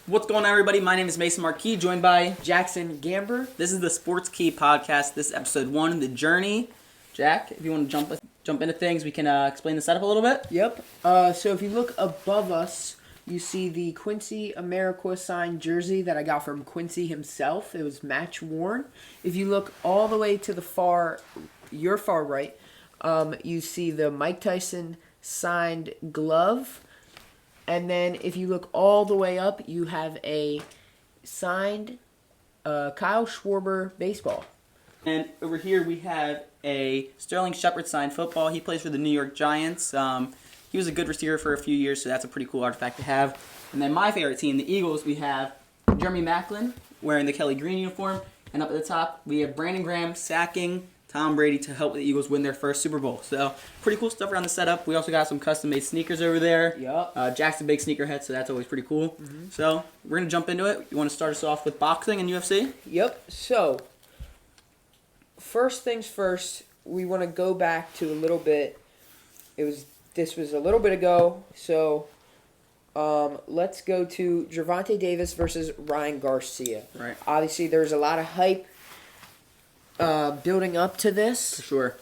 What's going on, everybody? My name is Mason Marquis, joined by Jackson Gamber. This is the Sports Key podcast. This is episode 1, The Journey. Jack, if you want to jump into things, we can explain the setup a little bit. Yep. So if you look above us, you see the Quincy Amarikwa signed jersey that I got from Quincy himself. It was match worn. If you look all the way to your far right, you see the Mike Tyson signed glove. And then if you look all the way up, you have a signed Kyle Schwarber baseball. And over here we have a Sterling Shepard signed football. He plays for the New York Giants. He was a good receiver for a few years, so that's a pretty cool artifact to have. And then my favorite team, the Eagles, we have Jeremy Maclin wearing the Kelly Green uniform. And up at the top, we have Brandon Graham sacking Tom Brady to help the Eagles win their first Super Bowl. So, pretty cool stuff around the setup. We also got some custom-made sneakers over there. Yep. Jack's a big sneakerhead, so that's always pretty cool. Mm-hmm. So, we're going to jump into it. You want to start us off with boxing and UFC? Yep. So, first things first, we want to go back to a little bit. This was a little bit ago, so let's go to Gervonta Davis versus Ryan Garcia. Right. Obviously, there's a lot of hype building up to this. For sure.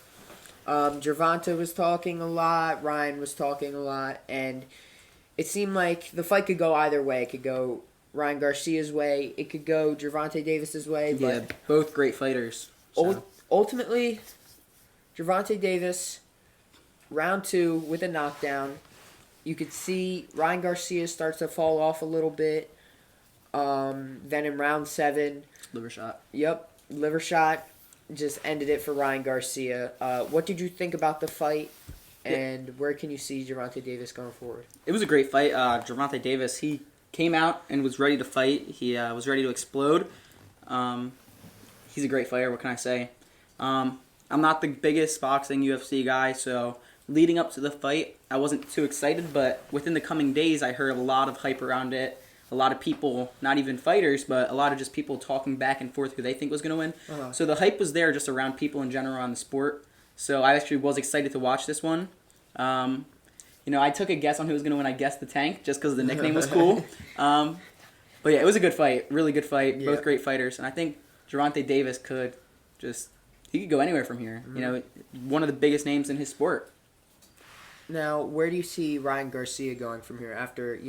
Gervonta was talking a lot, Ryan was talking a lot, and it seemed like the fight could go either way. It could go Ryan Garcia's way, it could go Gervonta Davis's way. Yeah, But both great fighters. So. Ultimately, Gervonta Davis, round 2 with a knockdown. You could see Ryan Garcia starts to fall off a little bit. Then in round 7, Liver shot. Yep, liver shot just ended it for Ryan Garcia. What did you think about the fight, and where can you see Gervonta Davis going forward? It was a great fight. Gervonta Davis, he came out and was ready to fight. He was ready to explode. He's a great fighter. What can I say? I'm not the biggest boxing UFC guy, so leading up to the fight, I wasn't too excited, but within the coming days, I heard a lot of hype around it. A lot of people, not even fighters, but a lot of just people talking back and forth who they think was going to win. Uh-huh. So the hype was there just around people in general on the sport. So I actually was excited to watch this one. I took a guess on who was going to win. I guessed the Tank just because the nickname was cool. But yeah, it was a good fight. Really good fight. Yeah. Both great fighters. And I think Gervonta Davis he could go anywhere from here. Mm-hmm. One of the biggest names in his sport. Now, where do you see Ryan Garcia going from here after,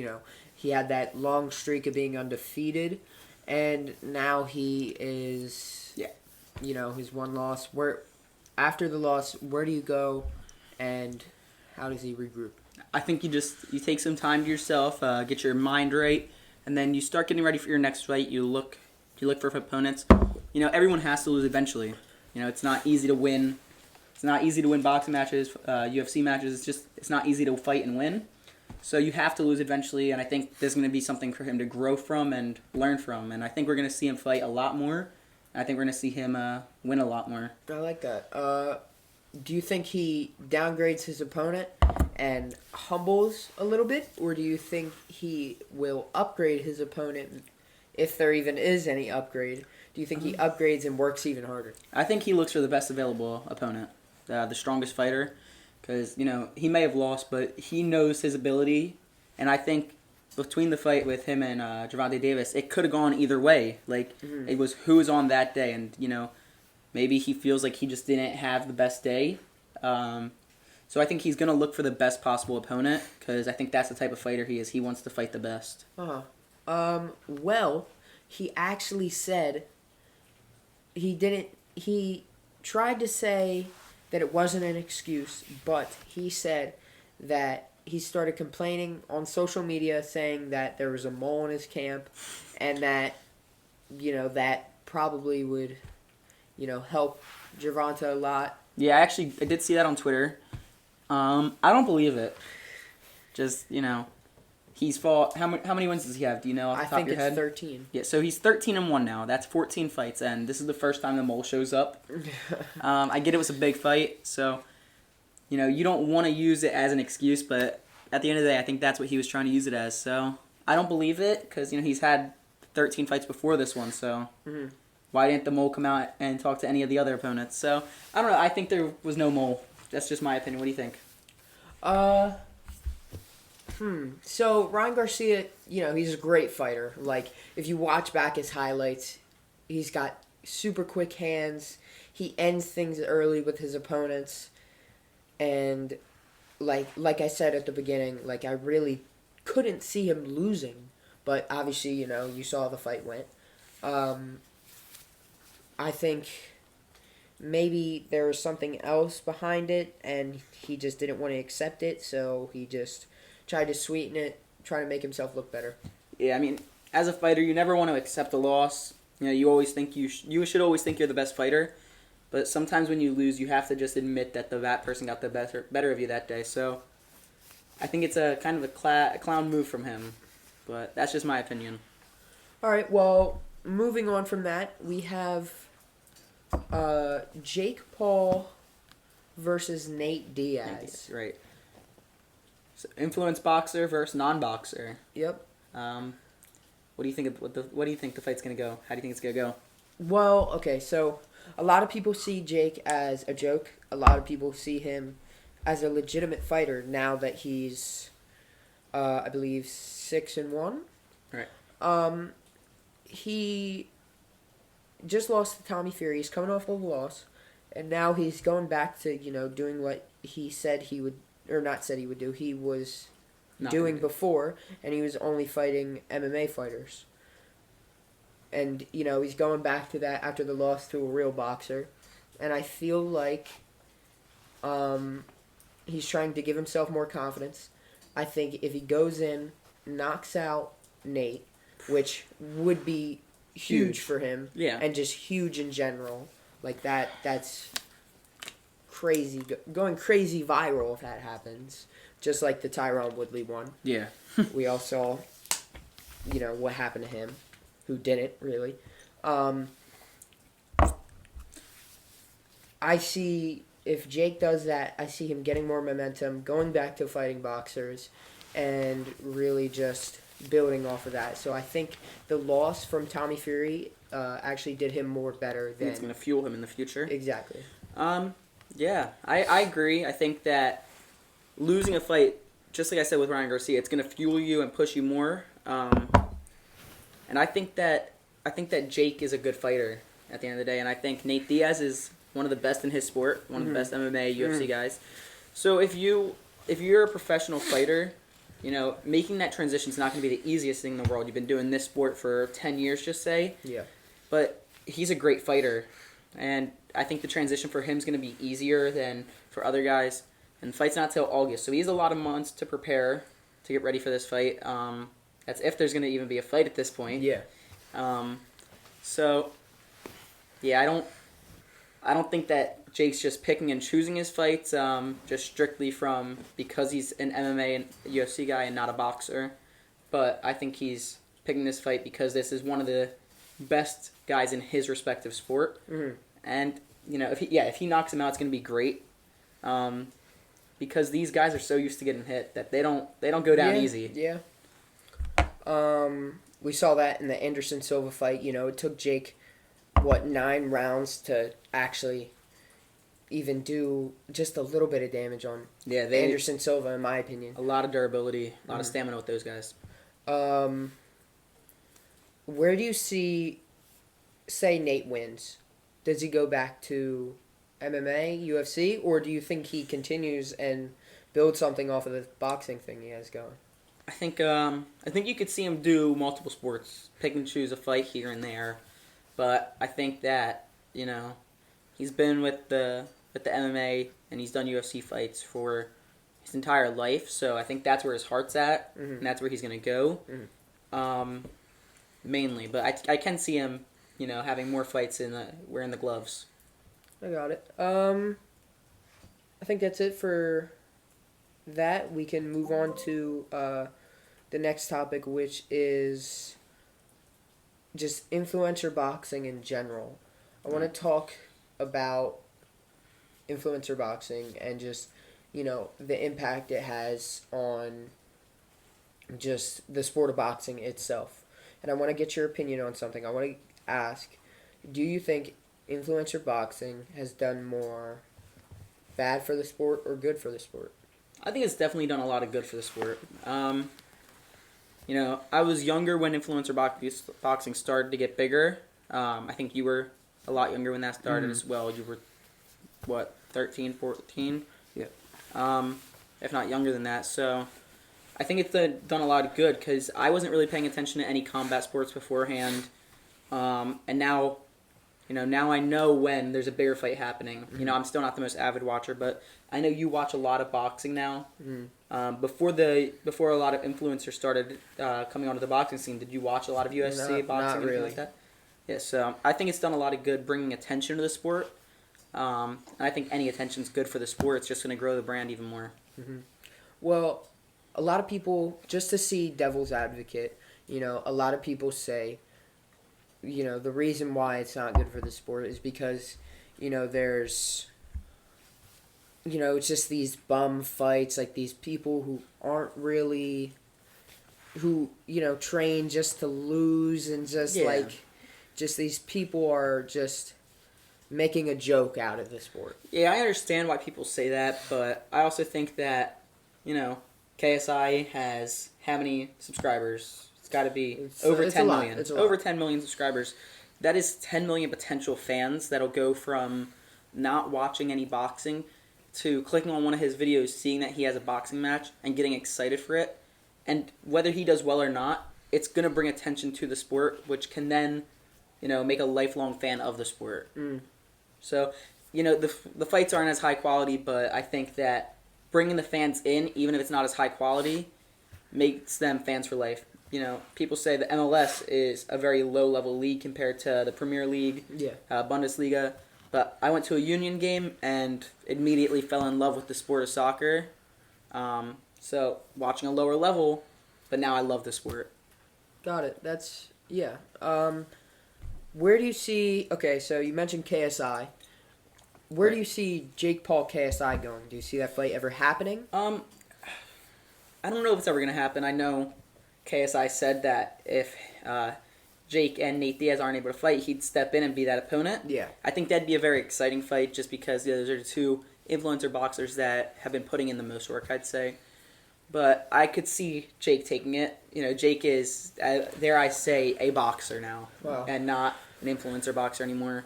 he had that long streak of being undefeated, and now he is, his one loss. After the loss, where do you go, and how does he regroup? I think you take some time to yourself, get your mind right, and then you start getting ready for your next fight. You look for opponents. Everyone has to lose eventually. It's not easy to win. It's not easy to win boxing matches, UFC matches. It's not easy to fight and win. So you have to lose eventually, and I think there's going to be something for him to grow from and learn from. And I think we're going to see him fight a lot more. And I think we're going to see him win a lot more. I like that. Do you think he downgrades his opponent and humbles a little bit? Or do you think he will upgrade his opponent, if there even is any upgrade? Do you think he upgrades and works even harder? I think he looks for the best available opponent, the strongest fighter. Because, he may have lost, but he knows his ability. And I think between the fight with him and Gervonta Davis, it could have gone either way. It was who was on that day. And, maybe he feels like he just didn't have the best day. So I think he's going to look for the best possible opponent. Because I think that's the type of fighter he is. He wants to fight the best. Well, he actually said he tried to say that it wasn't an excuse, but he said that he started complaining on social media saying that there was a mole in his camp and that, that probably would, help Gervonta a lot. Yeah, I did see that on Twitter. I don't believe it. Just, he's fought. How many wins does he have? Do you know off the top of your head? I think it's 13. Yeah, so he's 13-1 now. That's 14 fights, and this is the first time the mole shows up. I get it was a big fight, so you don't want to use it as an excuse, but at the end of the day, I think that's what he was trying to use it as. So I don't believe it because he's had 13 fights before this one. So why didn't the mole come out and talk to any of the other opponents? So I don't know. I think there was no mole. That's just my opinion. What do you think? So Ryan Garcia, he's a great fighter. Like if you watch back his highlights, he's got super quick hands. He ends things early with his opponents, and like I said at the beginning, like I really couldn't see him losing, but obviously you saw how the fight went. I think maybe there was something else behind it, and he just didn't want to accept it, so he just tried to sweeten it, try to make himself look better. Yeah, I mean, as a fighter, you never want to accept a loss. You always think you should always think you're the best fighter, but sometimes when you lose, you have to just admit that that person got the better of you that day. So, I think it's a kind of a clown move from him, but that's just my opinion. All right, well, moving on from that, we have Jake Paul versus Nate Diaz. Right. So, influence boxer versus non-boxer. Yep. What do you think of what do you think the fight's gonna go? How do you think it's gonna go? Well, okay, so a lot of people see Jake as a joke. A lot of people see him as a legitimate fighter now that he's, I believe, 6-1. Right. He just lost to Tommy Fury. He's coming off of a loss, and now he's going back to doing what he said he would, or not said he would do. He was doing before, and he was only fighting MMA fighters. And he's going back to that after the loss to a real boxer, and I feel like he's trying to give himself more confidence. I think if he goes in, knocks out Nate, which would be huge for him, yeah, and just huge in general, like that's crazy, going crazy viral if that happens. Just like the Tyron Woodley one. Yeah. We all saw, what happened to him, who didn't really. I see if Jake does that, I see him getting more momentum, going back to fighting boxers, and really just building off of that. So I think the loss from Tommy Fury actually did him more better than... It's going to fuel him in the future. Exactly. Yeah, I agree. I think that losing a fight, just like I said with Ryan Garcia, it's going to fuel you and push you more. And I think that Jake is a good fighter at the end of the day, and I think Nate Diaz is one of the best in his sport, one of the best MMA, UFC guys. So if you're a professional fighter, making that transition is not going to be the easiest thing in the world. You've been doing this sport for 10 years, just say. Yeah. But he's a great fighter, and I think the transition for him is going to be easier than for other guys. And the fight's not till August, so he has a lot of months to prepare to get ready for this fight. That's if there's going to even be a fight at this point. Yeah. So, yeah, I don't think that Jake's just picking and choosing his fights just strictly because he's an MMA and UFC guy and not a boxer. But I think he's picking this fight because this is one of the best guys in his respective sport. Mm-hmm. And, if he knocks him out, it's going to be great. Because these guys are so used to getting hit that they don't go down easy. Yeah. We saw that in the Anderson Silva fight. It took Jake 9 rounds to actually even do just a little bit of damage on Anderson Silva, in my opinion. A lot of durability, a lot of stamina with those guys. Where do you say Nate wins? Does he go back to MMA, UFC, or do you think he continues and builds something off of the boxing thing he has going? I think you could see him do multiple sports, pick and choose a fight here and there, but I think that he's been with the MMA and he's done UFC fights for his entire life, so I think that's where his heart's at, and that's where he's gonna go, mainly. But I can see him having more fights wearing the gloves. I got it. I think that's it for that. We can move on to the next topic, which is just influencer boxing in general. I want to talk about influencer boxing and just, the impact it has on just the sport of boxing itself. And I want to get your opinion on something. I want to ask, do you think influencer boxing has done more bad for the sport or good for the sport? I think it's definitely done a lot of good for the sport. I was younger when influencer boxing started to get bigger. I think you were a lot younger when that started as well. You were, what, 13, 14? Yeah. If not younger than that. So I think it's done a lot of good because I wasn't really paying attention to any combat sports beforehand. And now, now I know when there's a bigger fight happening. I'm still not the most avid watcher, but I know you watch a lot of boxing now. Before a lot of influencers started coming onto the boxing scene, did you watch a lot of UFC boxing? Not Anything really. like that? Yeah, so I think it's done a lot of good bringing attention to the sport. And I think any attention is good for the sport. It's just going to grow the brand even more. Well, a lot of people, just to see devil's advocate, a lot of people say, the reason why it's not good for the sport is because, there's, it's just these bum fights, like these people who aren't really, who, train just to lose and just just these people are just making a joke out of the sport. Yeah, I understand why people say that, but I also think that, KSI has how many subscribers? It's got to be over 10 million. It's over 10 million subscribers. That is 10 million potential fans that'll go from not watching any boxing to clicking on one of his videos, seeing that he has a boxing match, and getting excited for it. And whether he does well or not, it's going to bring attention to the sport, which can then, make a lifelong fan of the sport. So, the fights aren't as high quality, but I think that bringing the fans in, even if it's not as high quality, makes them fans for life. People say the MLS is a very low-level league compared to the Premier League, Bundesliga. But I went to a Union game and immediately fell in love with the sport of soccer. So watching a lower level, but now I love the sport. Got it. That's, yeah. Where do you see, okay, so you mentioned KSI. Where do you see Jake Paul KSI going? Do you see that fight ever happening? I don't know if it's ever going to happen. I know KSI said that if Jake and Nate Diaz aren't able to fight, he'd step in and be that opponent. Yeah. I think that'd be a very exciting fight just because those are the two influencer boxers that have been putting in the most work, I'd say. But I could see Jake taking it. Jake is, dare I say, a boxer now. Wow. And not an influencer boxer anymore.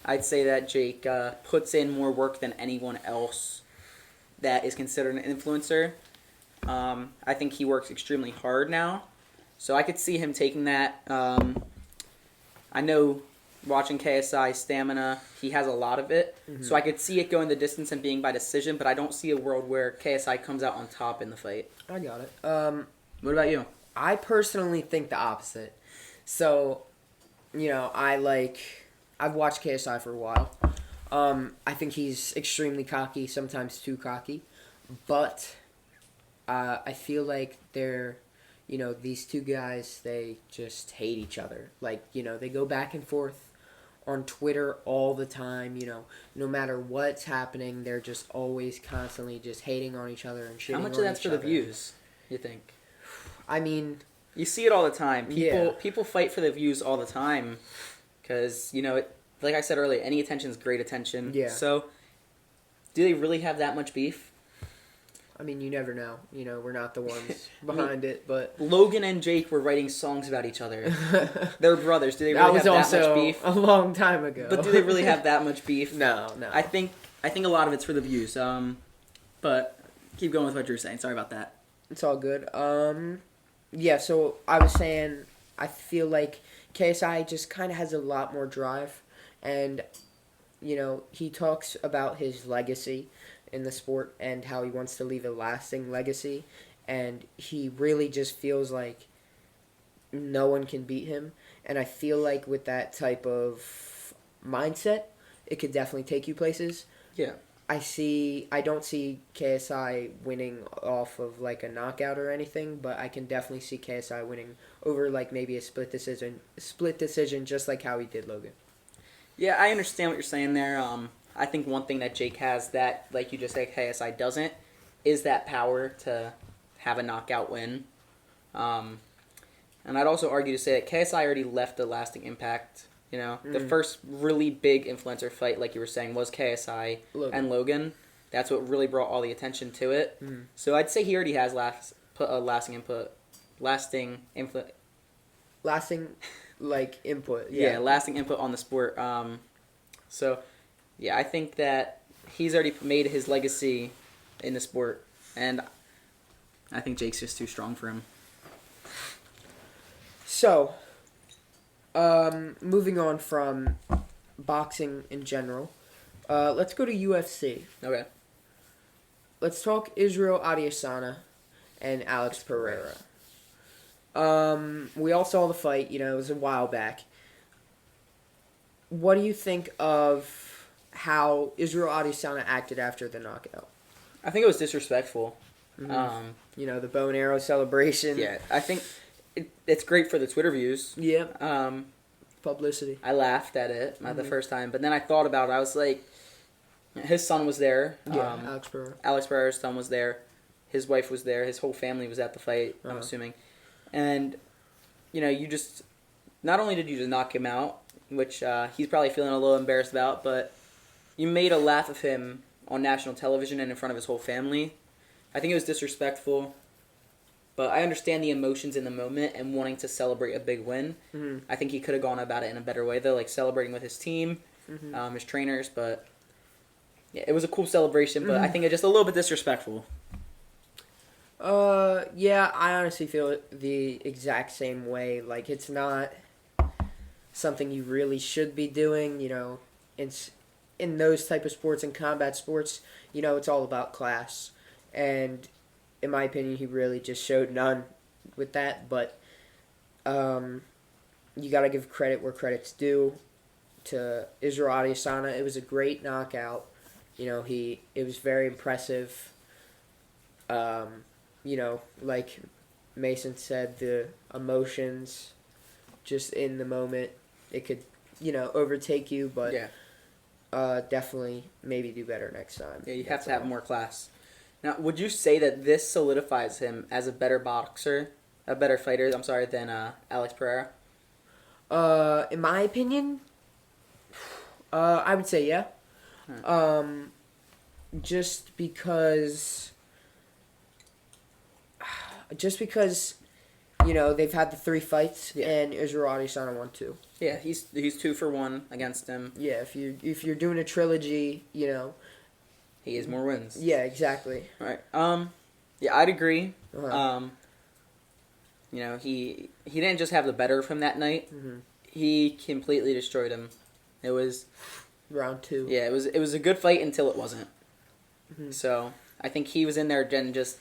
I'd say that Jake puts in more work than anyone else that is considered an influencer. I think he works extremely hard now. So I could see him taking that. I know watching KSI stamina, he has a lot of it. So I could see it going the distance and being by decision, but I don't see a world where KSI comes out on top in the fight. I got it. What about you? I personally think the opposite. So, I've watched KSI for a while. I think he's extremely cocky, sometimes too cocky. But I feel like they're, these two guys, they just hate each other. They go back and forth on Twitter all the time, no matter what's happening, they're just always constantly just hating on each other and shitting on each other. How much of that's for the views, you think? I mean, you see it all the time. Yeah. People fight for the views all the time because, like I said earlier, any attention is great attention. Yeah. So, do they really have that much beef? I mean, you never know. We're not the ones behind it, but Logan and Jake were writing songs about each other. They're brothers. Do they really have that much beef? A long time ago. But do they really have that much beef? No. I think a lot of it's for the views. But keep going with what you're saying. Sorry about that. It's all good. Yeah. So I was saying, I feel like KSI just kind of has a lot more drive, and he talks about his legacy in the sport and how he wants to leave a lasting legacy, and he really just feels like no one can beat him. And I feel like with that type of mindset, it could definitely take you places. Yeah. I don't see KSI winning off of like a knockout or anything, but I can definitely see KSI winning over like maybe a split decision, just like how he did Logan. Yeah, I understand what you're saying there. I think one thing that Jake has that, like you just said, KSI doesn't, is that power to have a knockout win. And I'd also argue to say that KSI already left a lasting impact. The first really big influencer fight, like you were saying, was KSI and Logan. That's what really brought all the attention to it. Mhm. So I'd say he already has lasting influence. Lasting, like, input. Yeah, lasting input on the sport. So, yeah, I think that he's already made his legacy in the sport, and I think Jake's just too strong for him. So, moving on from boxing in general, let's go to UFC. Okay. Let's talk Israel Adesanya and Alex Pereira. We all saw the fight. You know, it was a while back. What do you think of how Israel Adesanya acted after the knockout? I think it was disrespectful. Mhm. You know, the bow and arrow celebration. Yeah, I think it's great for the Twitter views. Yeah. Um, Publicity. I laughed at it the first time, but then I thought about it. I was like, his son was there. Yeah, Alex Pereira. Alex Pereira's son was there. His wife was there. His whole family was at the fight, I'm assuming. And, you know, you just, not only did you just knock him out, which he's probably feeling a little embarrassed about, but you made a laugh of him on national television and in front of his whole family. I think it was disrespectful, but I understand the emotions in the moment and wanting to celebrate a big win. Mhm. I think he could have gone about it in a better way, though, like celebrating with his team, his trainers, but yeah, it was a cool celebration, but I think it's just a little bit disrespectful. Yeah, I honestly feel the exact same way. Like, it's not something you really should be doing, you know. It's in those type of sports and combat sports, you know, it's all about class. And in my opinion, he really just showed none with that, but you got to give credit where credit's due to Israel Adesanya. It was a great knockout. You know, it was very impressive. You know, like Mason said, the emotions just in the moment, it could, you know, overtake you, but Yeah. Definitely maybe do better next time. Yeah, you have to have more class. Now, would you say that this solidifies him as a better boxer, a better fighter, than Alex Pereira? In my opinion, I would say yeah. Just because, you know, they've had the 3 fights and Israel Adesanya won 2. Yeah, he's 2 for 1 against him. Yeah, if you're doing a trilogy, you know, He has more wins. yeah, exactly. Right. Yeah, I'd agree. Uh-huh. You know, he didn't just have the better of him that night. Mhm. He completely destroyed him. It was Round 2. it was a good fight until it wasn't. Mhm. So I think he was in there and just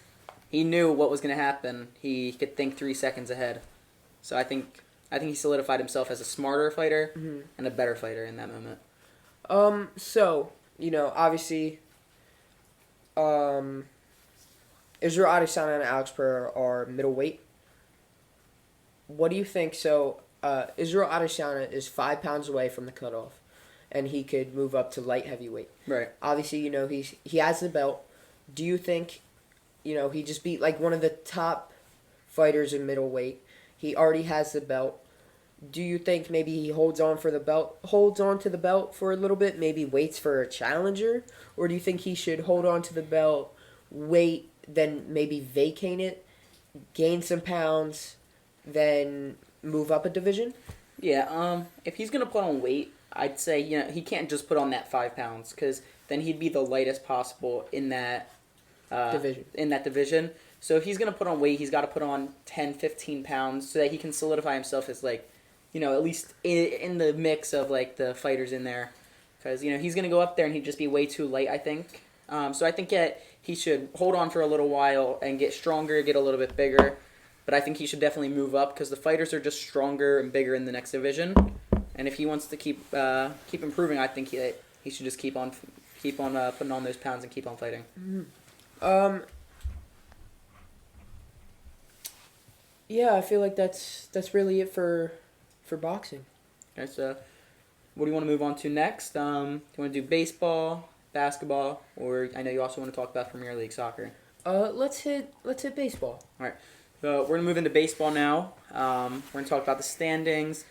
he knew what was going to happen. He could think 3 seconds ahead. So I think he solidified himself as a smarter fighter and a better fighter in that moment. So, you know, obviously, Israel Adesanya and Alex Pereira are middleweight. What do you think? So, Israel Adesanya is 5 pounds away from the cutoff, and he could move up to light heavyweight. Right. Obviously, you know, he has the belt. Do you think, you know, he just beat like one of the top fighters in middleweight? He already has the belt. Do you think maybe he holds on to the belt for a little bit, maybe waits for a challenger? Or do you think he should hold on to the belt, wait, then maybe vacate it, gain some pounds, then move up a division? Yeah, if he's going to put on weight, I'd say, you know, he can't just put on that 5 pounds because then he'd be the lightest possible in that division. So if he's going to put on weight, he's got to put on 10, 15 pounds so that he can solidify himself as, like, you know, at least in the mix of, like, the fighters in there. Because, you know, he's going to go up there and he'd just be way too light, I think. So I think that he should hold on for a little while and get stronger, get a little bit bigger. But I think he should definitely move up because the fighters are just stronger and bigger in the next division. And if he wants to keep improving, I think he should just keep on putting on those pounds and keep on fighting. Yeah, I feel like that's really it for boxing. Okay, so what do you want to move on to next? Do you want to do baseball, basketball, or I know you also want to talk about Premier League soccer. Let's hit baseball. All right, so we're gonna move into baseball now. We're gonna talk about the standings.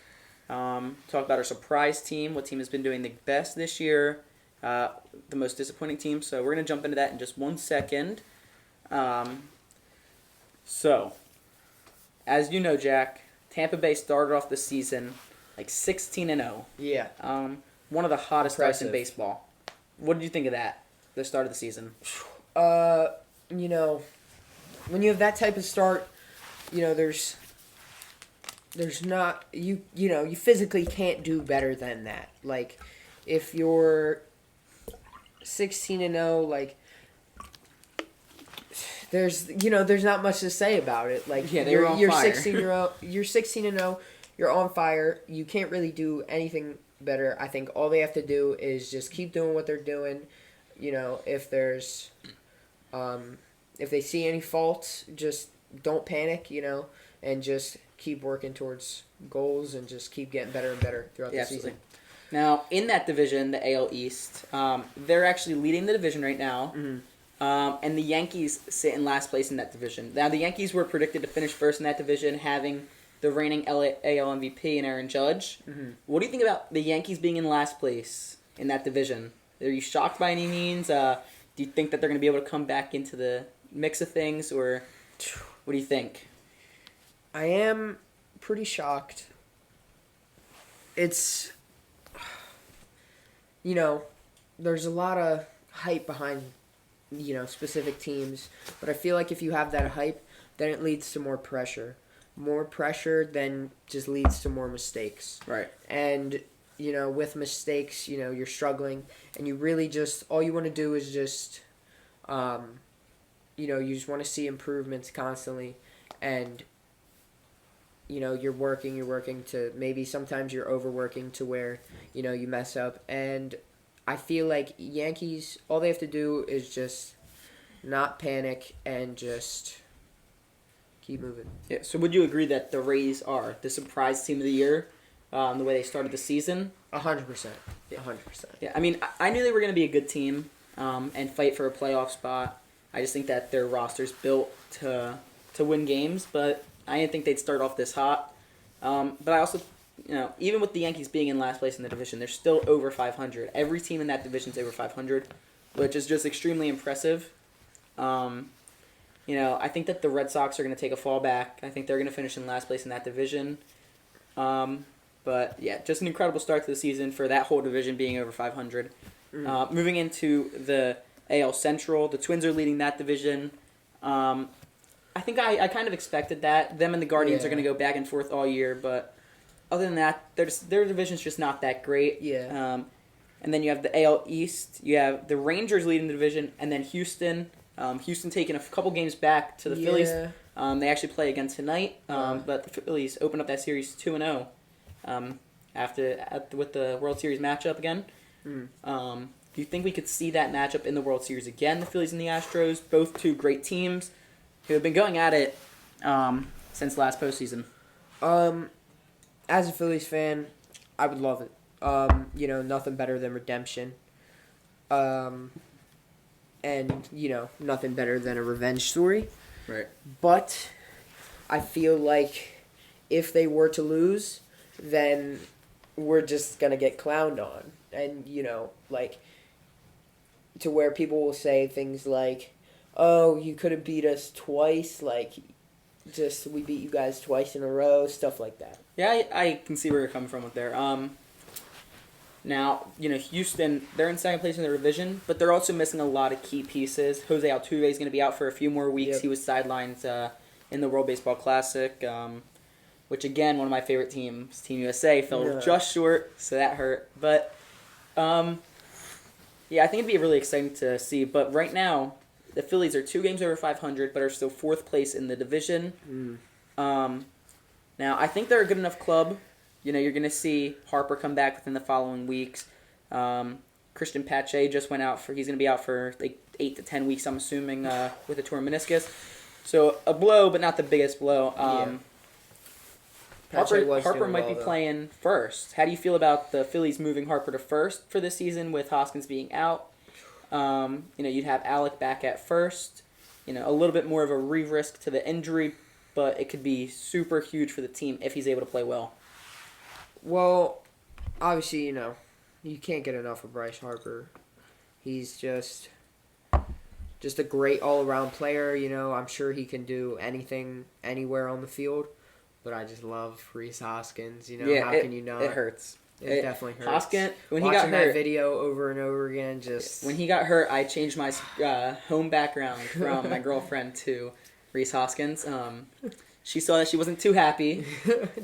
Talk about our surprise team, what team has been doing the best this year, the most disappointing team. So we're gonna jump into that in just 1 second. So, as you know, Jack, Tampa Bay started off the season like 16-0. Yeah. One of the hottest starts in Impressive. baseball. What did you think of that? The start of the season. You know, when you have that type of start, you know, there's not you know, you physically can't do better than that. Like if you're 16-0, like there's not much to say about it. Like Yeah, they were on you're fire. 16-0, you're on fire. You can't really do anything better. I think all they have to do is just keep doing what they're doing. You know, if they see any faults, just don't panic, you know, and just keep working towards goals and just keep getting better and better throughout the Absolutely. season. Now, in that division, the AL East, they're actually leading the division right now. And the Yankees sit in last place in that division. Now, the Yankees were predicted to finish first in that division, having the reigning AL MVP in Aaron Judge. What do you think about the Yankees being in last place in that division? Are you shocked by any means? Do you think that they're going to be able to come back into the mix of things, or what do you think? I am pretty shocked. It's, you know, there's a lot of hype behind, you know, specific teams, but I feel like if you have that hype, then it leads to more pressure. More pressure then just leads to more mistakes. Right. And, you know, with mistakes, you know, you're struggling, and you really just, all you want to do is just, you know, you just want to see improvements constantly, and, you know, you're working to, maybe sometimes you're overworking to where, you know, you mess up, and I feel like Yankees, all they have to do is just not panic and just keep moving. Yeah. So, would you agree that the Rays are the surprise team of the year, the way they started the season? 100%. Yeah. 100%. Yeah. I mean, I knew they were going to be a good team, and fight for a playoff spot. I just think that their roster's built to win games, but I didn't think they'd start off this hot. But I also, you know, even with the Yankees being in last place in the division, they're still over 500. Every team in that division's over 500, which is just extremely impressive. You know, I think that the Red Sox are going to take a fall back. I think they're going to finish in last place in that division. But yeah, just an incredible start to the season for that whole division being over 500. Moving into the AL Central, the Twins are leading that division. I think I kind of expected that. Them and the Guardians are Yeah. going to go back and forth all year, but other than that, their division's just not that great. Yeah. And then you have the AL East. You have the Rangers leading the division, and then Houston. Houston taking a couple games back to the Phillies. They actually play again tonight, but the Phillies opened up that series 2-0 with the World Series matchup again. Do you think we could see that matchup in the World Series again, the Phillies and the Astros? Both two great teams who have been going at it since last postseason. As a Phillies fan, I would love it. You know, nothing better than redemption. And, you know, nothing better than a revenge story. Right. But I feel like if they were to lose, then we're just going to get clowned on. And, you know, like, to where people will say things like, oh, you could have beat us twice. Like, just, we beat you guys twice in a row. Stuff like that. Yeah, I can see where you're coming from with there. Now, you know, Houston, they're in second place in their division, but they're also missing a lot of key pieces. Jose Altuve is going to be out for a few more weeks. Yep. He was sidelined in the World Baseball Classic, which, again, one of my favorite teams, Team USA, fell just short, so that hurt. But, yeah, I think it'd be really exciting to see. But right now, the Phillies are 2 games over 500, but are still 4th place in the division. Now, I think they're a good enough club. You know, you're going to see Harper come back within the following weeks. Christian Pache just went out he's going to be out for like 8 to 10 weeks, I'm assuming, with a torn meniscus. So a blow, but not the biggest blow. Harper might be playing first. How do you feel about the Phillies moving Harper to first for this season with Hoskins being out? You know, you'd have Alec back at first. You know, a little bit more of a re-risk to the injury, but it could be super huge for the team if he's able to play well. Well, obviously, you know, you can't get enough of Bryce Harper. He's just a great all-around player. You know, I'm sure he can do anything anywhere on the field. But I just love Reese Hoskins. You know, Yeah, how can you not? It hurts. It definitely hurts. Hoskins, when he Watching got hurt, that video over and over again, just when he got hurt, I changed my home background from my girlfriend to Reese Hoskins. She saw that she wasn't too happy.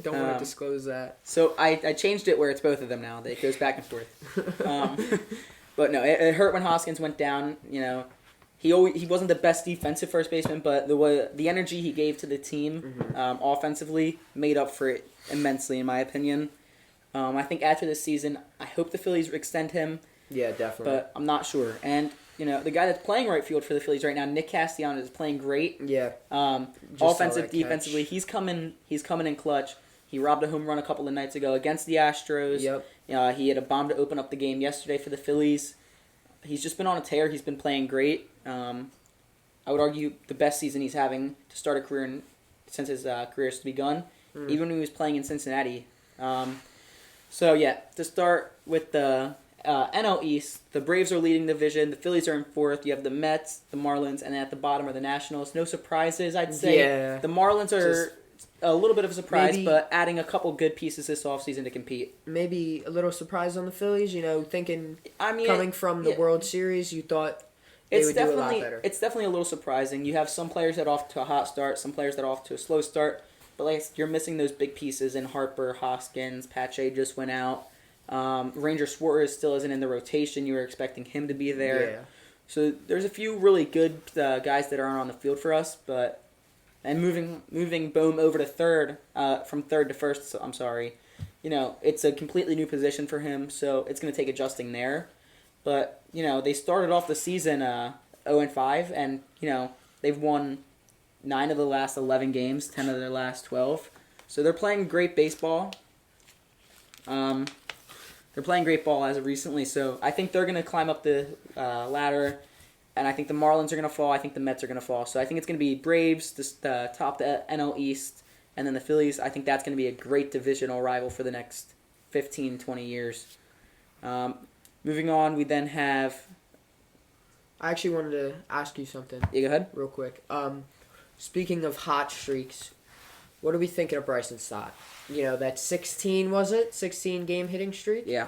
don't want to disclose that. So I changed it where it's both of them now. It goes back and forth. But no, it hurt when Hoskins went down. You know, he wasn't the best defensive first baseman, but the energy he gave to the team offensively made up for it immensely, in my opinion. I think after this season, I hope the Phillies extend him. Yeah, definitely. But I'm not sure. And you know, the guy that's playing right field for the Phillies right now, Nick Castellanos, is playing great. Yeah. Offensive, defensively, he's coming in clutch. He robbed a home run a couple of nights ago against the Astros. Yep. He had a bomb to open up the game yesterday for the Phillies. He's just been on a tear. He's been playing great. I would argue the best season he's having to start a career since his career has begun, even when he was playing in Cincinnati. So yeah, to start with the NL East, the Braves are leading the division. The Phillies are in fourth. You have the Mets, the Marlins, and then at the bottom are the Nationals. No surprises, I'd say. Yeah. The Marlins are Just a little bit of a surprise, maybe, but adding a couple good pieces this offseason to compete. Maybe a little surprise on the Phillies, you know, thinking I mean, coming from the World Series, you thought they would do a lot better. It's definitely a little surprising. You have some players that are off to a hot start, some players that are off to a slow start, but like you're missing those big pieces in Harper, Hoskins, Pache just went out. Ranger Suarez still isn't in the rotation. You were expecting him to be there. Yeah. So there's a few really good guys that aren't on the field for us, and moving Bohm over to third, from third to first. So, I'm sorry, you know, it's a completely new position for him, so it's going to take adjusting there. But you know, they started off the season 0-5, and you know they've won 9 of the last 11 games, 10 of their last 12. So they're playing great baseball. They're playing great ball as of recently, so I think they're going to climb up the ladder, and I think the Marlins are going to fall. I think the Mets are going to fall. So I think it's going to be Braves, the top the NL East, and then the Phillies. I think that's going to be a great divisional rival for the next 15, 20 years. Moving on, we then have... I actually wanted to ask you something. Yeah, go ahead. Real quick. Speaking of hot streaks, what are we thinking of Bryson Stott? You know, that 16, was it? 16 game hitting streak? Yeah.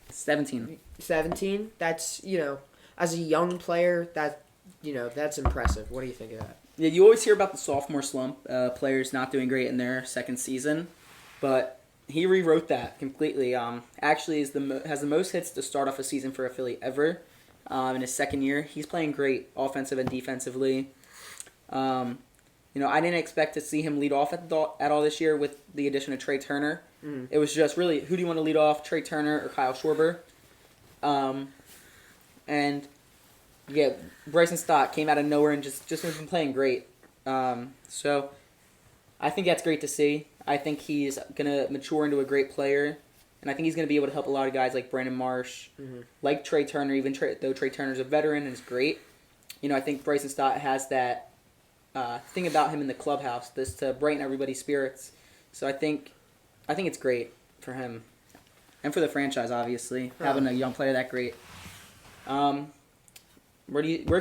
17. 17? That's, you know, as a young player, that's impressive. What do you think of that? Yeah, you always hear about the sophomore slump, players not doing great in their second season, but he rewrote that completely. Actually, has the most hits to start off a season for a Philly ever. In his second year, he's playing great offensive and defensively. You know, I didn't expect to see him lead off at all this year with the addition of Trey Turner. It was just really, who do you want to lead off, Trey Turner or Kyle Schwarber? And yeah, Bryson Stott came out of nowhere and just has been playing great. So I think that's great to see. I think he's going to mature into a great player. And I think he's going to be able to help a lot of guys like Brandon Marsh, like Trey Turner, though Trey Turner's a veteran and is great. You know, I think Bryson Stott has that thing about him in the clubhouse, this to brighten everybody's spirits. So I think it's great for him. And for the franchise, obviously, having a young player that great. Where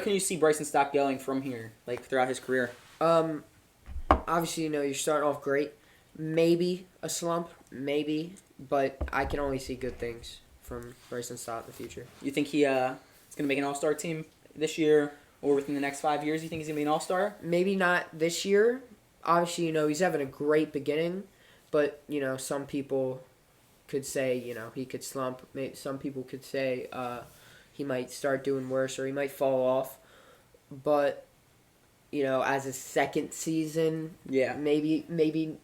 can you see Bryson Stott going from here, like throughout his career? Obviously, you know, you're starting off great. Maybe a slump, maybe, but I can only see good things from Bryson Stott in the future. You think he is going to make an all-star team this year or within the next 5 years? You think he's going to be an all-star? Maybe not this year. Obviously, you know, he's having a great beginning, but, you know, some people could say, you know, he could slump. Some people could say he might start doing worse or he might fall off. But, you know, as a second season, maybe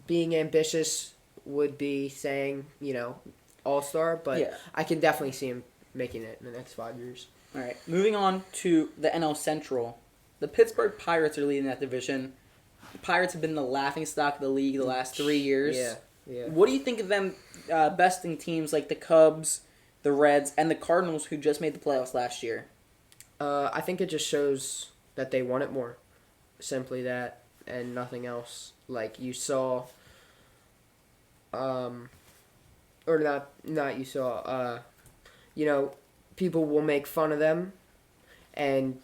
being ambitious would be saying, you know, all-star, but I can definitely see him making it in the next 5 years. All right, moving on to the NL Central. The Pittsburgh Pirates are leading that division. The Pirates have been the laughingstock of the league the last 3 years. Yeah. What do you think of them besting teams like the Cubs, the Reds, and the Cardinals, who just made the playoffs last year? I think it just shows that they want it more. Simply that and nothing else. Like you saw, you know, people will make fun of them, and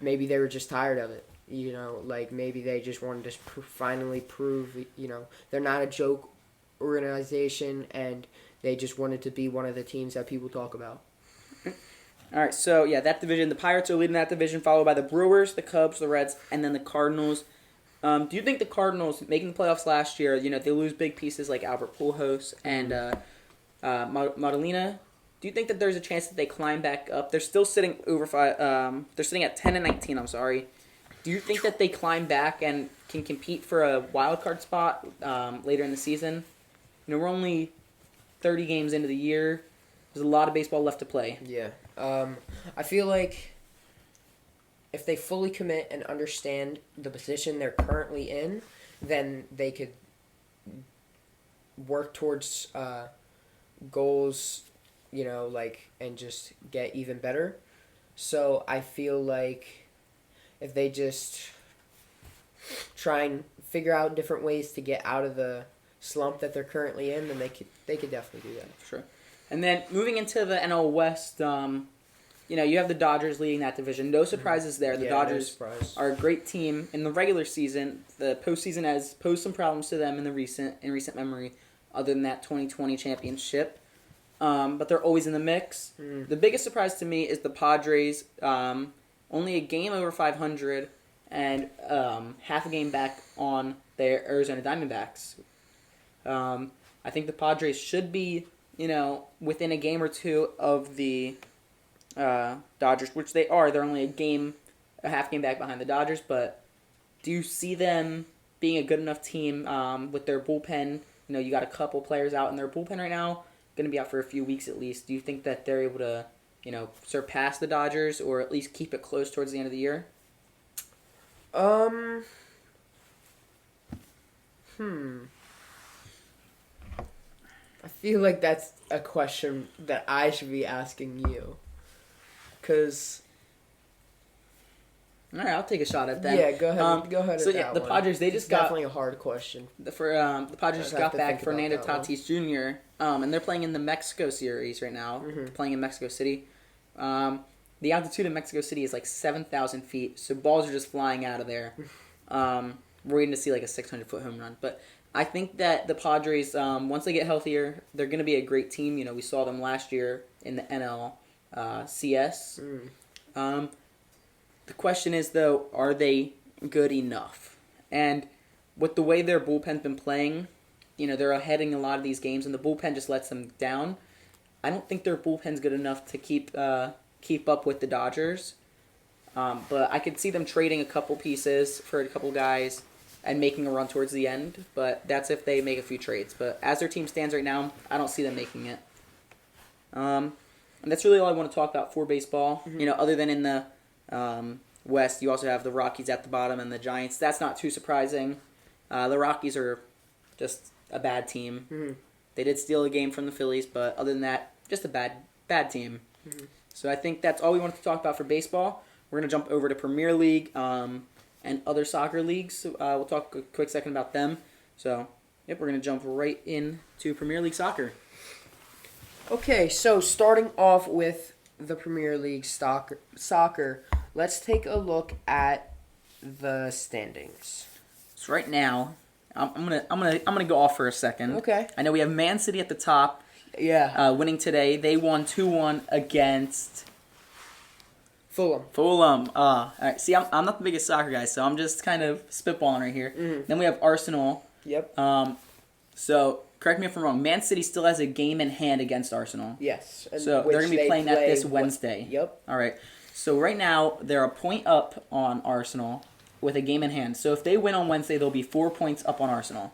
maybe they were just tired of it. You know, like maybe they just wanted to finally prove, you know, they're not a joke organization, and they just wanted to be one of the teams that people talk about. All right, so yeah, that division, the Pirates are leading that division, followed by the Brewers, the Cubs, the Reds, and then the Cardinals. Do you think the Cardinals, making the playoffs last year, you know, they lose big pieces like Albert Pujols and Madalena? Do you think that there's a chance that they climb back up? They're still sitting over five. They're sitting at 10-19. I'm sorry. Do you think that they climb back and can compete for a wild card spot later in the season? You know, we're only 30 games into the year. There's a lot of baseball left to play. Yeah. I feel like if they fully commit and understand the position they're currently in, then they could work towards goals, you know, like, and just get even better. So I feel like if they just try and figure out different ways to get out of the slump that they're currently in, then they could definitely do that. Sure. And then moving into the NL West, you know, you have the Dodgers leading that division. No surprises there. The Dodgers are a great team in the regular season. The postseason has posed some problems to them in recent memory, other than that 2020 championship. But they're always in the mix. The biggest surprise to me is the Padres. Only a game over 500 and half a game back on their Arizona Diamondbacks. I think the Padres should be, you know, within a game or two of the Dodgers, which they are. They're only a half game back behind the Dodgers. But do you see them being a good enough team with their bullpen? You know, you got a couple players out in their bullpen right now, going to be out for a few weeks at least. Do you think that they're able to, you know, surpass the Dodgers or at least keep it close towards the end of the year? I feel like that's a question that I should be asking you. Cause all right, I'll take a shot at that. Yeah, go ahead. Go ahead. So yeah, the Padres it's definitely a hard question. The Padres just got back Fernando Tatis Jr. And they're playing in the Mexico series right now. They're playing in Mexico City. The altitude in Mexico City is like 7,000 feet, so balls are just flying out of there. We're waiting to see like a 600-foot home run, but I think that the Padres, once they get healthier, they're going to be a great team. You know, we saw them last year in the NLCS. The question is, though, are they good enough? And with the way their bullpen's been playing, you know, they're heading a lot of these games, and the bullpen just lets them down. I don't think their bullpen's good enough to keep up with the Dodgers. But I could see them trading a couple pieces for a couple guys and making a run towards the end. But that's if they make a few trades. But as their team stands right now, I don't see them making it. And that's really all I want to talk about for baseball. You know, other than in the West, you also have the Rockies at the bottom and the Giants. That's not too surprising. The Rockies are just a bad team. They did steal a game from the Phillies, but other than that, just a bad team. So I think that's all we wanted to talk about for baseball. We're going to jump over to Premier League and other soccer leagues. So, we'll talk a quick second about them. So, yep, we're going to jump right into Premier League soccer. Okay, so starting off with the Premier League soccer, let's take a look at the standings. So right now, I'm gonna go off for a second. Okay. I know we have Man City at the top. Yeah. Winning today. They won 2-1 against Fulham. All right. See, I'm not the biggest soccer guy, so I'm just kind of spitballing right here. Then we have Arsenal. Yep. So correct me if I'm wrong. Man City still has a game in hand against Arsenal. Yes. So they're going to be playing that this Wednesday. Yep. All right. So right now they're a point up on Arsenal with a game in hand. So if they win on Wednesday, they'll be 4 points up on Arsenal.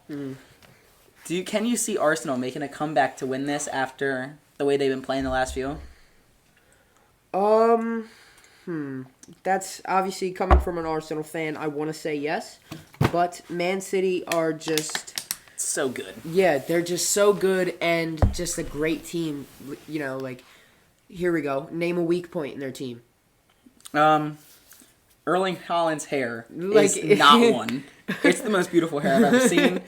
Can you see Arsenal making a comeback to win this after the way they've been playing the last few? That's obviously coming from an Arsenal fan. I want to say yes, but Man City are just so good. Yeah, they're just so good and just a great team. You know, like, here we go. Name a weak point in their team. Erling Haaland's hair is not one. It's the most beautiful hair I've ever seen.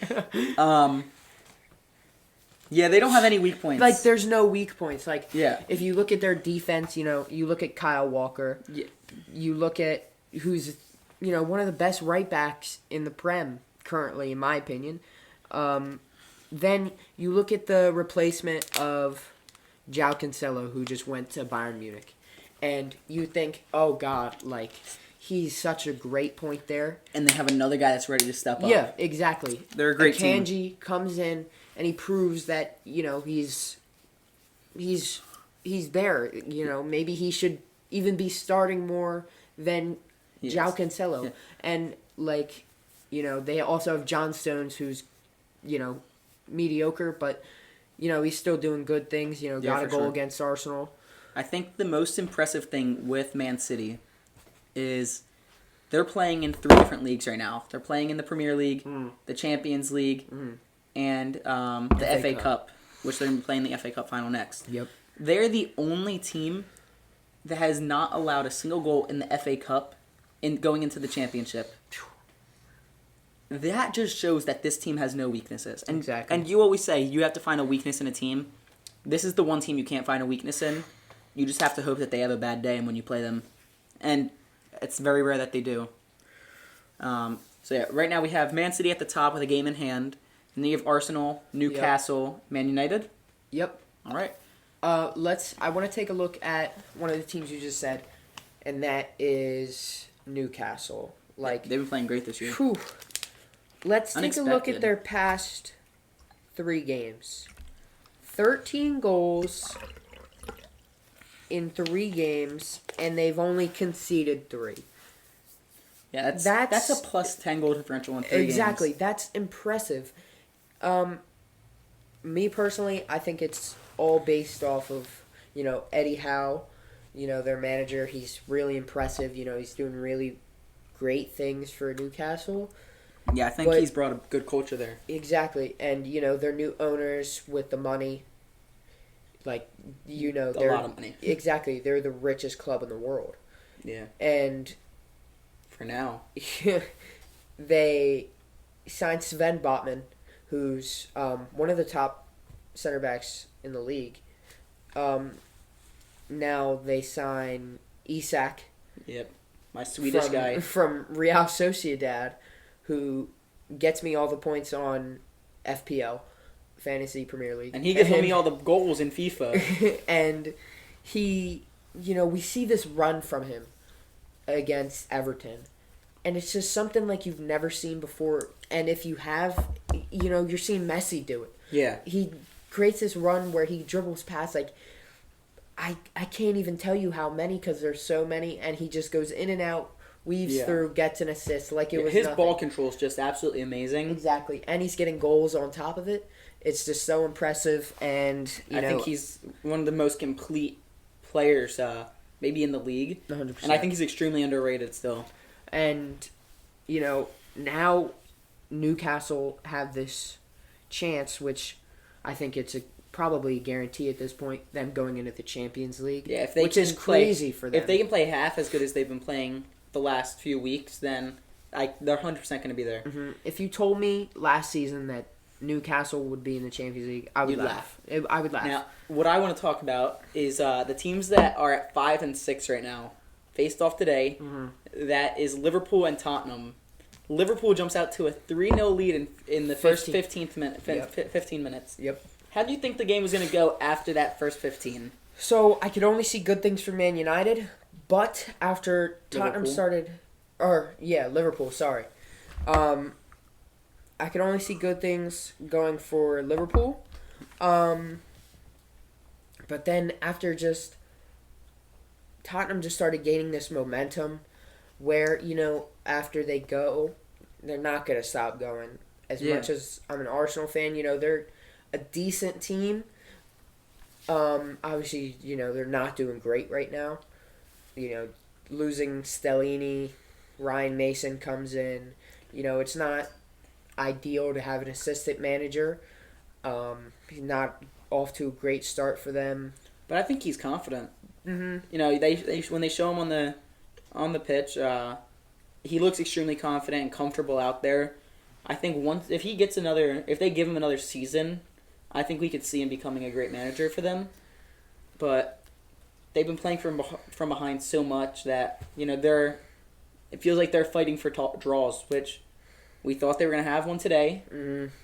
Yeah, they don't have any weak points. Like, there's no weak points. Like, Yeah. if you look at their defense, you know, you look at Kyle Walker. Yeah. You look at who's, you know, one of the best right backs in the Prem currently, in my opinion. Then you look at the replacement of João Cancelo, who just went to Bayern Munich. And you think, oh, God, like, he's such a great point there. And they have another guy that's ready to step up. Yeah, exactly. They're a great team. Akanji comes in and he proves that, you know, he's there. You know, maybe he should even be starting more than Yes. João Cancelo. Yeah. And, like, you know, they also have John Stones, who's, you know, mediocre, but, you know, he's still doing good things. You know, Yeah, got a for goal sure. against Arsenal. I think the most impressive thing with Man City is they're playing in 3 different leagues right now. They're playing in the Premier League, the Champions League, and the FA Cup, which they're going to be playing the FA Cup final next. Yep. They're the only team that has not allowed a single goal in the FA Cup in going into the championship. That just shows that this team has no weaknesses. And, Exactly. And you always say you have to find a weakness in a team. This is the one team you can't find a weakness in. You just have to hope that they have a bad day when you play them. And it's very rare that they do. So yeah, right now we have Man City at the top with a game in hand. And then you have Arsenal, Newcastle, Man United. Yep. All right. I want to take a look at one of the teams you just said, and that is Newcastle. Like, They've been playing great this year. whew. Let's take a look Unexpected. at their past 3 games. 13 goals in 3 games, and they've only conceded 3. Yeah, that's a plus 10 goal differential in 3 Exactly. games. That's impressive. Me personally, I think it's all based off of, you know, Eddie Howe, you know, their manager. He's really impressive. You know, he's doing really great things for Newcastle. Yeah, I think But- he's brought a good culture there. Exactly. And, you know, their new owners with the money, like, you know, A they're lot of money. Exactly. They're the richest club in the world. Yeah, And for now. they signed Sven Botman, who's one of the top center backs in the league. Now they sign Isak Yep. My Swedish guy. from Real Sociedad, who gets me all the points on FPL, Fantasy Premier League. And he gives me all the goals in FIFA. And he, you know, we see this run from him against Everton. And it's just something like you've never seen before. And if you have, you know, you're seeing Messi do it. Yeah. He creates this run where he dribbles past, like, I can't even tell you how many because there's so many. And he just goes in and out, weaves Yeah. through, gets an assist like it was His nothing. ball control is just absolutely amazing. Exactly. And he's getting goals on top of it. It's just so impressive. And, you I know, think he's one of the most complete players maybe in the league. 100%. And I think he's extremely underrated still. And, you know, now Newcastle have this chance, which I think it's probably a guarantee at this point, them going into the Champions League. Yeah, if they which can is play- crazy for them. If they can play half as good as they've been playing the last few weeks, then they're 100% going to be there. Mhm. If you told me last season that Newcastle would be in the Champions League, I would You'd laugh. I would laugh. Now, what I want to talk about is the teams that are at 5 and 6 right now, faced off today. That is Liverpool and Tottenham. Liverpool jumps out to a 3-0 lead in the first 15 minutes. Yep. How do you think the game was going to go after that first 15? So I could only see good things for Man United, but after Tottenham Liverpool? Liverpool, sorry. I could only see good things going for Liverpool. But then after just Tottenham just started gaining this momentum where, you know, after they go, they're not going to stop going. As Yeah. much as I'm an Arsenal fan, you know, they're a decent team. Obviously, you know, they're not doing great right now. You know, losing Stellini, Ryan Mason comes in. You know, it's not ideal to have an assistant manager. He's not off to a great start for them. But I think he's confident. Mm-hmm. You know, they when they show him on the pitch, he looks extremely confident and comfortable out there. I think if they give him another season, I think we could see him becoming a great manager for them. But they've been playing from behind so much that, it feels like they're fighting for draws, which we thought they were going to have one today.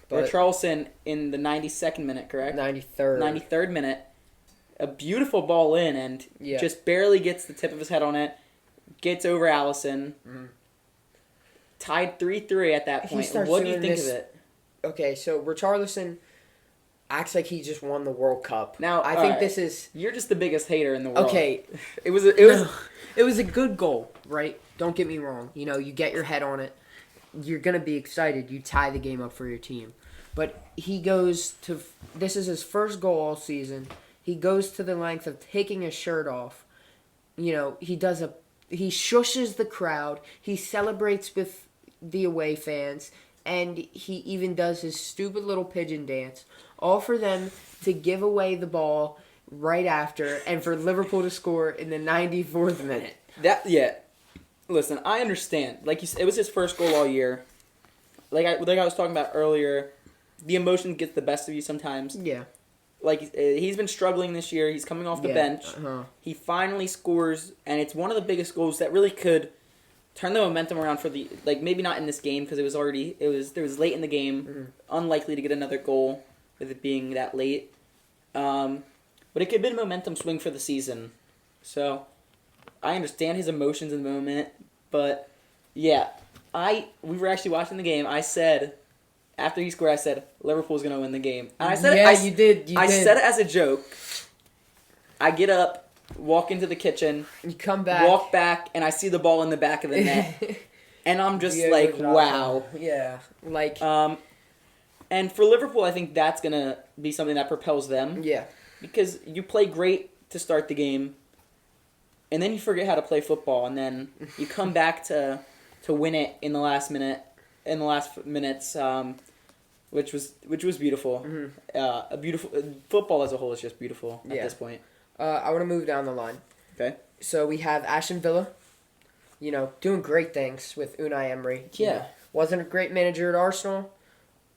But Charleston in the 92nd minute, correct? 93rd. 93rd minute. A beautiful ball in and just barely gets the tip of his head on it. Gets over Allison. Tied 3-3 at that point. What do you think of it? Okay, so Richarlison acts like he just won the World Cup. Now, I think this is... You're just the biggest hater in the world. Okay. It was a good goal, right? Don't get me wrong. You get your head on it. You're going to be excited. You tie the game up for your team. But he goes to... This is his first goal all season. He goes to the length of taking his shirt off. He shushes the crowd. He celebrates with the away fans. And he even does his stupid little pigeon dance. All for them to give away the ball right after. And for Liverpool to score in the 94th minute. Listen, I understand. Like you said, it was his first goal all year. Like I was talking about earlier, the emotion gets the best of you sometimes. Yeah. Like, he's been struggling this year. He's coming off the bench. He finally scores, and it's one of the biggest goals that really could turn the momentum around for the... Like, maybe not in this game, because it was late in the game. Unlikely to get another goal with it being that late. But it could have been a momentum swing for the season. So, I understand his emotions in the moment, but, yeah. We were actually watching the game. I said... After he scored, I said, Liverpool's going to win the game. And I said you did. I said it as a joke. I get up, walk into the kitchen. You come back. Walk back, and I see the ball in the back of the net. And I'm just wow. Yeah. And for Liverpool, I think that's going to be something that propels them. Yeah. Because you play great to start the game, and then you forget how to play football, and then you come back to win it in the last minute. In the last minutes, which was beautiful. A beautiful football as a whole is just beautiful at this point. I want to move down the line. Okay. So we have Aston Villa, doing great things with Unai Emery. Yeah. Wasn't a great manager at Arsenal.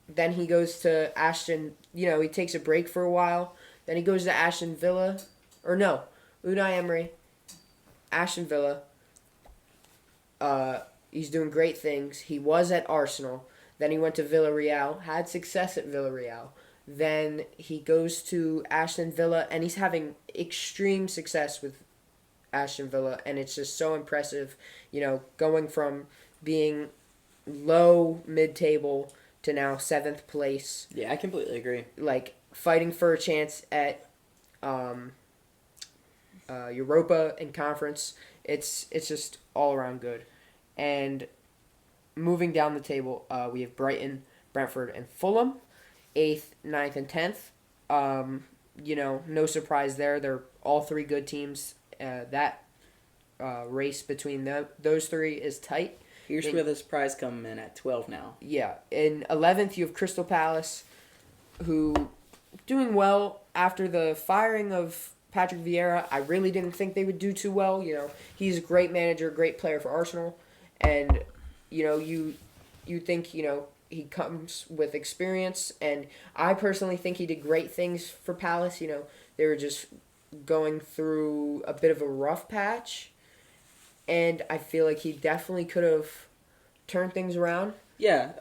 Then he goes to Aston. He takes a break for a while. Then he goes to Aston Villa, or no, Unai Emery, Aston Villa. He's doing great things. He was at Arsenal. Then he went to Villarreal, had success at Villarreal. Then he goes to Aston Villa, and he's having extreme success with Aston Villa, and it's just so impressive, going from being low mid-table to now 7th place. Yeah, I completely agree. Like, fighting for a chance at Europa and Conference. It's just all around good. And moving down the table, we have Brighton, Brentford, and Fulham, 8th, 9th, and 10th. No surprise there. They're all three good teams. That race between those three is tight. Here's where the surprise come in at 12 now. Yeah. In 11th, you have Crystal Palace, who doing well after the firing of Patrick Vieira. I really didn't think they would do too well. He's a great manager, great player for Arsenal. And, you think, he comes with experience. And I personally think he did great things for Palace. They were just going through a bit of a rough patch. And I feel like he definitely could have turned things around. Yeah,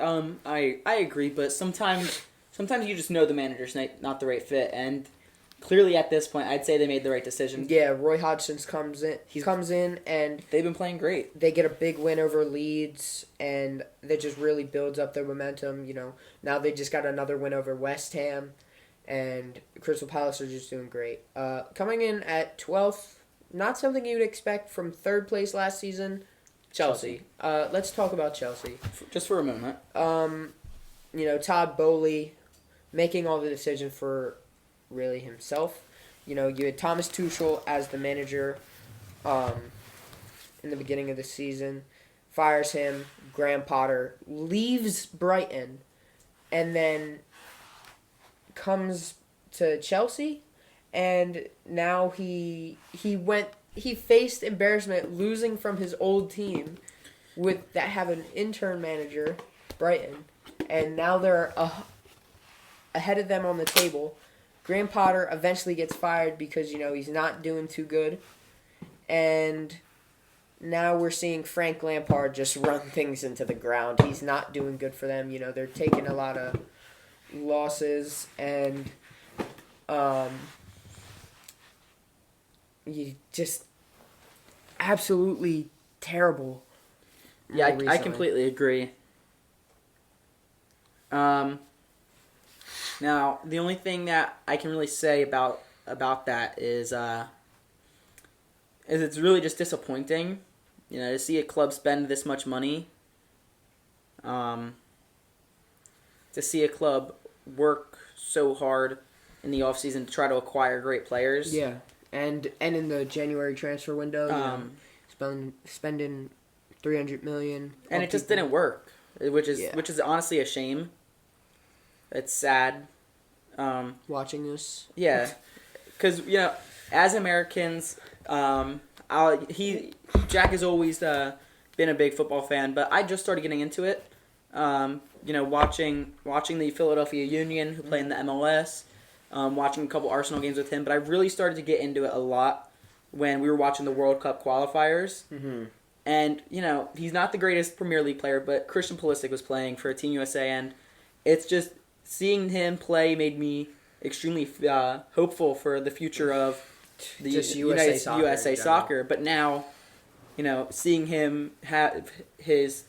I agree. But sometimes you just know the manager's not the right fit. And clearly at this point, I'd say they made the right decision. Yeah, Roy Hodgson comes in, and they've been playing great. They get a big win over Leeds, and that just really builds up their momentum. Now they just got another win over West Ham, and Crystal Palace are just doing great. Coming in at 12th, not something you'd expect from 3rd place last season, Chelsea. Let's talk about Chelsea. Just for a moment. Todd Boehly making all the decision for really himself. You had Thomas Tuchel as the manager in the beginning of the season, fires him, Graham Potter leaves Brighton, and then comes to Chelsea, and now he faced embarrassment losing from his old team that have an intern manager, Brighton, and now they're ahead of them on the table. Graham Potter eventually gets fired because, he's not doing too good. And now we're seeing Frank Lampard just run things into the ground. He's not doing good for them. They're taking a lot of losses, and you just absolutely terrible. Yeah, I recently. completely agree. Now, the only thing that I can really say about that is it's really just disappointing, to see a club spend this much money, to see a club work so hard in the offseason to try to acquire great players. Yeah, and in the January transfer window, spending $300 million, and it just didn't work, which is honestly a shame. It's sad. Watching this. Yeah, because as Americans, Jack has always been a big football fan, but I just started getting into it. Watching the Philadelphia Union, who play in the MLS, watching a couple Arsenal games with him, but I really started to get into it a lot when we were watching the World Cup qualifiers. Mm-hmm. And he's not the greatest Premier League player, but Christian Pulisic was playing for Team USA, and it's just seeing him play made me extremely hopeful for the future of the Just USA soccer. But now, seeing him have his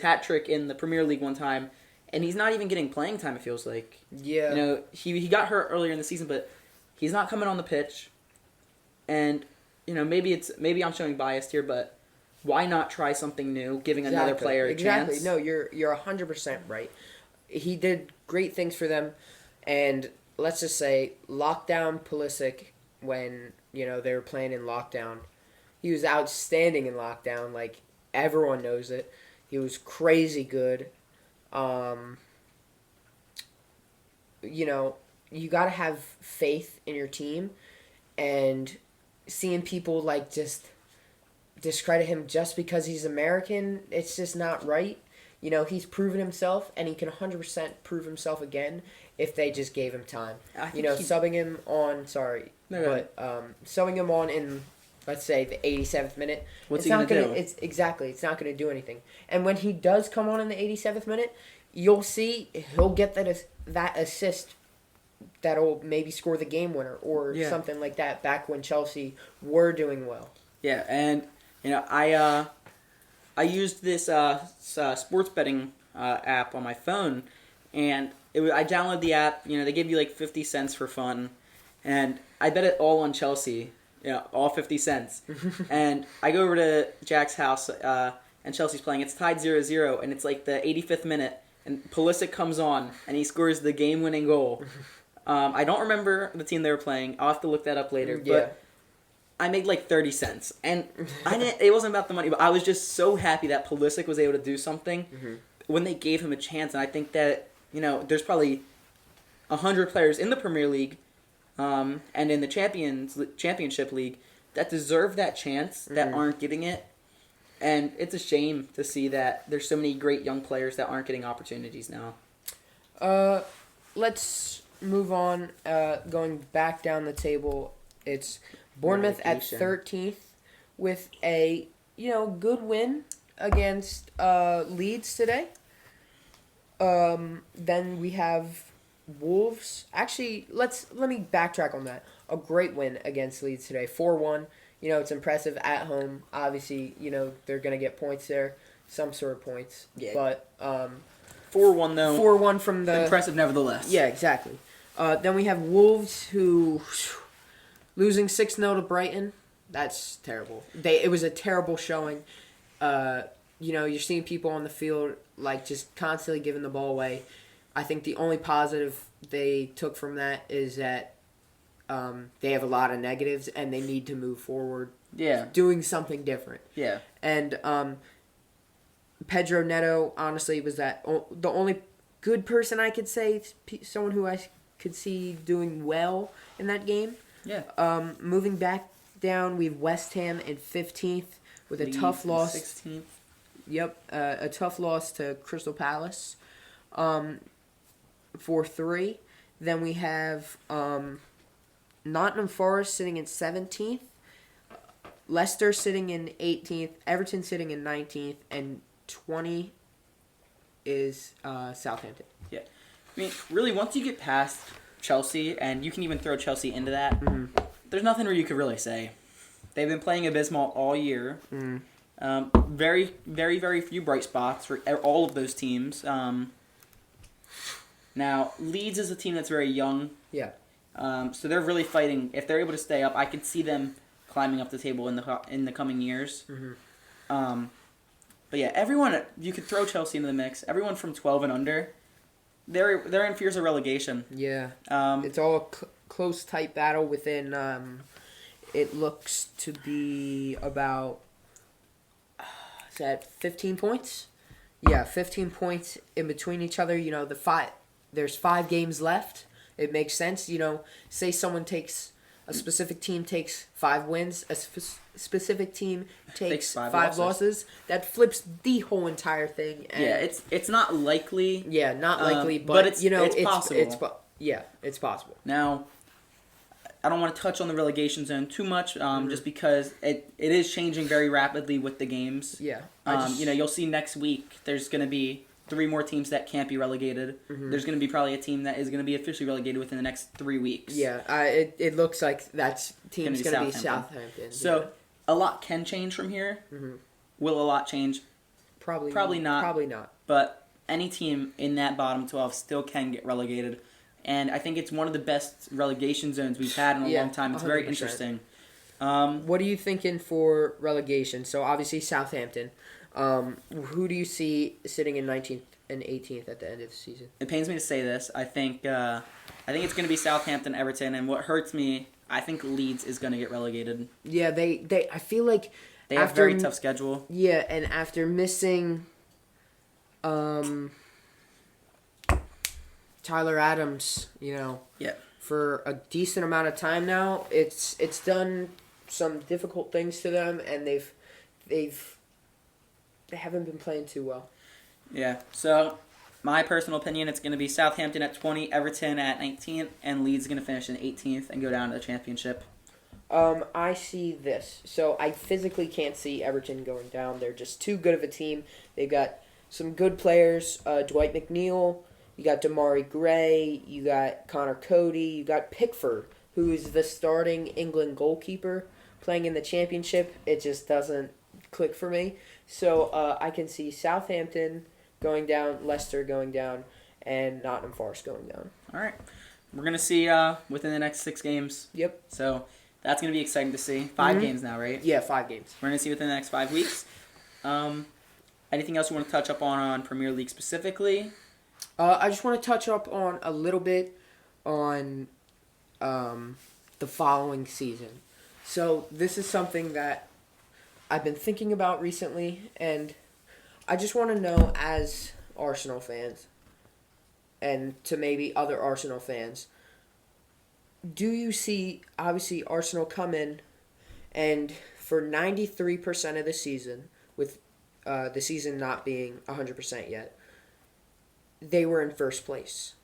hat trick in the Premier League one time, and he's not even getting playing time. It feels like. Yeah. He got hurt earlier in the season, but he's not coming on the pitch. And maybe I'm showing bias here, but why not try something new, giving another player a chance? No, you're 100% right. He did great things for them, and let's just say lockdown Pulisic, when they were playing in lockdown, he was outstanding in lockdown. Like, everyone knows it. He was crazy good. You got to have faith in your team, and seeing people just discredit him just because he's American, it's just not right. He's proven himself, and he can 100% prove himself again if they just gave him time. Subbing him on. Sorry, subbing him on in, let's say, the 87th minute. What's he gonna do? It's not gonna do anything. And when he does come on in the 87th minute, you'll see he'll get that assist that'll maybe score the game winner or something like that. Back when Chelsea were doing well. Yeah, and I used this sports betting app on my phone, and I downloaded the app. They give you 50 cents for fun, and I bet it all on Chelsea. All 50 cents. And I go over to Jack's house, and Chelsea's playing. It's tied 0-0, and it's the 85th minute, and Pulisic comes on, and he scores the game-winning goal. I don't remember the team they were playing. I'll have to look that up later. Yeah. But I made 30 cents, and it wasn't about the money, but I was just so happy that Pulisic was able to do something when they gave him a chance. And I think that there's probably 100 players in the Premier League, and in the Championship League that deserve that chance that aren't getting it, and it's a shame to see that there's so many great young players that aren't getting opportunities now. Let's move on. Going back down the table, it's Bournemouth at 13th with a good win against Leeds today. Then we have Wolves. Actually, let me backtrack on that. A great win against Leeds today, 4-1. It's impressive at home. Obviously, they're gonna get points there, some sort of points. Yeah. But 4-1 though. 4-1 from the impressive nevertheless. Yeah, exactly. Then we have Wolves, who losing 6-0 to Brighton. That's terrible. It was a terrible showing. You're seeing people on the field just constantly giving the ball away. I think the only positive they took from that is that they have a lot of negatives and they need to move forward. Yeah. Doing something different. Yeah. And Pedro Neto, honestly, was the only good person I could say, someone who I could see doing well in that game. Yeah. Moving back down, we have West Ham in 15th with a Leeds tough loss. 16th. Yep, a tough loss to Crystal Palace, 4-3. Then we have Nottingham Forest sitting in 17th, Leicester sitting in 18th, Everton sitting in 19th, and 20 is Southampton. Yeah. I mean, really, once you get past Chelsea, and you can even throw Chelsea into that, there's nothing where you could really say. They've been playing abysmal all year. Very, very, very few bright spots for all of those teams. Now, Leeds is a team that's very young. Yeah. So they're really fighting. If they're able to stay up, I could see them climbing up the table in the coming years. But yeah, everyone, you could throw Chelsea into the mix. Everyone from 12 and under, they're in fears of relegation. Yeah. It's all a close, tight battle within. It looks to be about. Is that 15 points? Yeah, 15 points in between each other. You know, there's 5 games left. It makes sense. You know, say a specific team takes 5 wins, a specific team takes 5 losses. That flips the whole entire thing. And yeah, it's not likely. Yeah, not likely, but it's, you know, it's possible. It's possible. Now, I don't want to touch on the relegation zone too much, just because it is changing very rapidly with the games. Yeah. You know, you'll see next week there's going to be 3 more teams that can't be relegated. There's going to be probably a team that is going to be officially relegated within the next 3 weeks. Yeah, it looks like that team's going to be Southampton. So a lot can change from here. Will a lot change? Probably not. Probably not. But any team in that bottom 12 still can get relegated. And I think it's one of the best relegation zones we've had in a long time. It's 100%. Very interesting. What are you thinking for relegation? So obviously Southampton. Who do you see sitting in 19th and 18th at the end of the season? It pains me to say this. I think it's going to be Southampton, Everton, and what hurts me, I think Leeds is going to get relegated. Yeah, they I feel like they have a very tough schedule. Yeah, and after missing Tyler Adams, you know, for a decent amount of time now, it's done some difficult things to them, and they haven't been playing too well. Yeah. So, my personal opinion, it's going to be Southampton at 20, Everton at 19th, and Leeds going to finish in 18th and go down to the championship. I see this. So I physically can't see Everton going down. They're just too good of a team. They've got some good players. Dwight McNeil. You got Damari Gray. You got Connor Cody. You got Pickford, who is the starting England goalkeeper playing in the championship. It just doesn't click for me. So I can see Southampton going down, Leicester going down, and Nottingham Forest going down. All right. We're going to see within the next 6 games. Yep. So that's going to be exciting to see. 5 games now, right? Yeah, 5 games. We're going to see within the next 5 weeks. Anything else you want to touch up on Premier League specifically? I just want to touch up on a little bit on the following season. So this is something that I've been thinking about recently, and I just want to know, as Arsenal fans, and to maybe other Arsenal fans, do you see, obviously, Arsenal come in, and for 93% of the season, with the season not being 100% yet, they were in first place.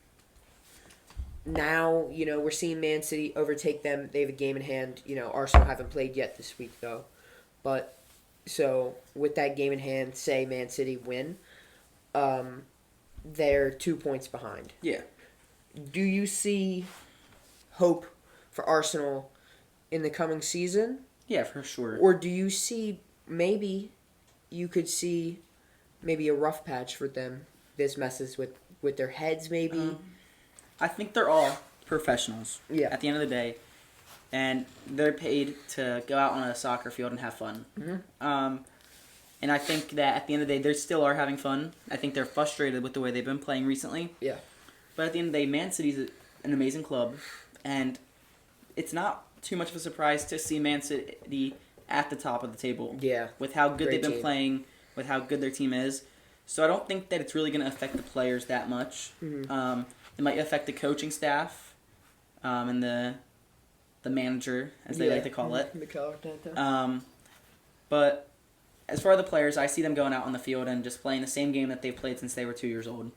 Now, you know, we're seeing Man City overtake them. They have a game in hand. You know, Arsenal haven't played yet this week, though. But, so, with that game in hand, say Man City win, they're 2 points behind. Yeah. Do you see hope for Arsenal in the coming season? Yeah, for sure. Or do you see, maybe, you could see maybe a rough patch for them? This messes with their heads, maybe? I think they're all professionals. Yeah. At the end of the day. And they're paid to go out on a soccer field and have fun. And I think that at the end of the day, they still are having fun. I think they're frustrated with the way they've been playing recently. Yeah. But at the end of the day, Man City's an amazing club. And it's not too much of a surprise to see Man City at the top of the table. Yeah. With how good Great they've been team. playing, with how good their team is. So I don't think that it's really going to affect the players that much. It might affect the coaching staff and the manager, as they like to call it. But as far as the players, I see them going out on the field and just playing the same game that they've played since they were 2 years old.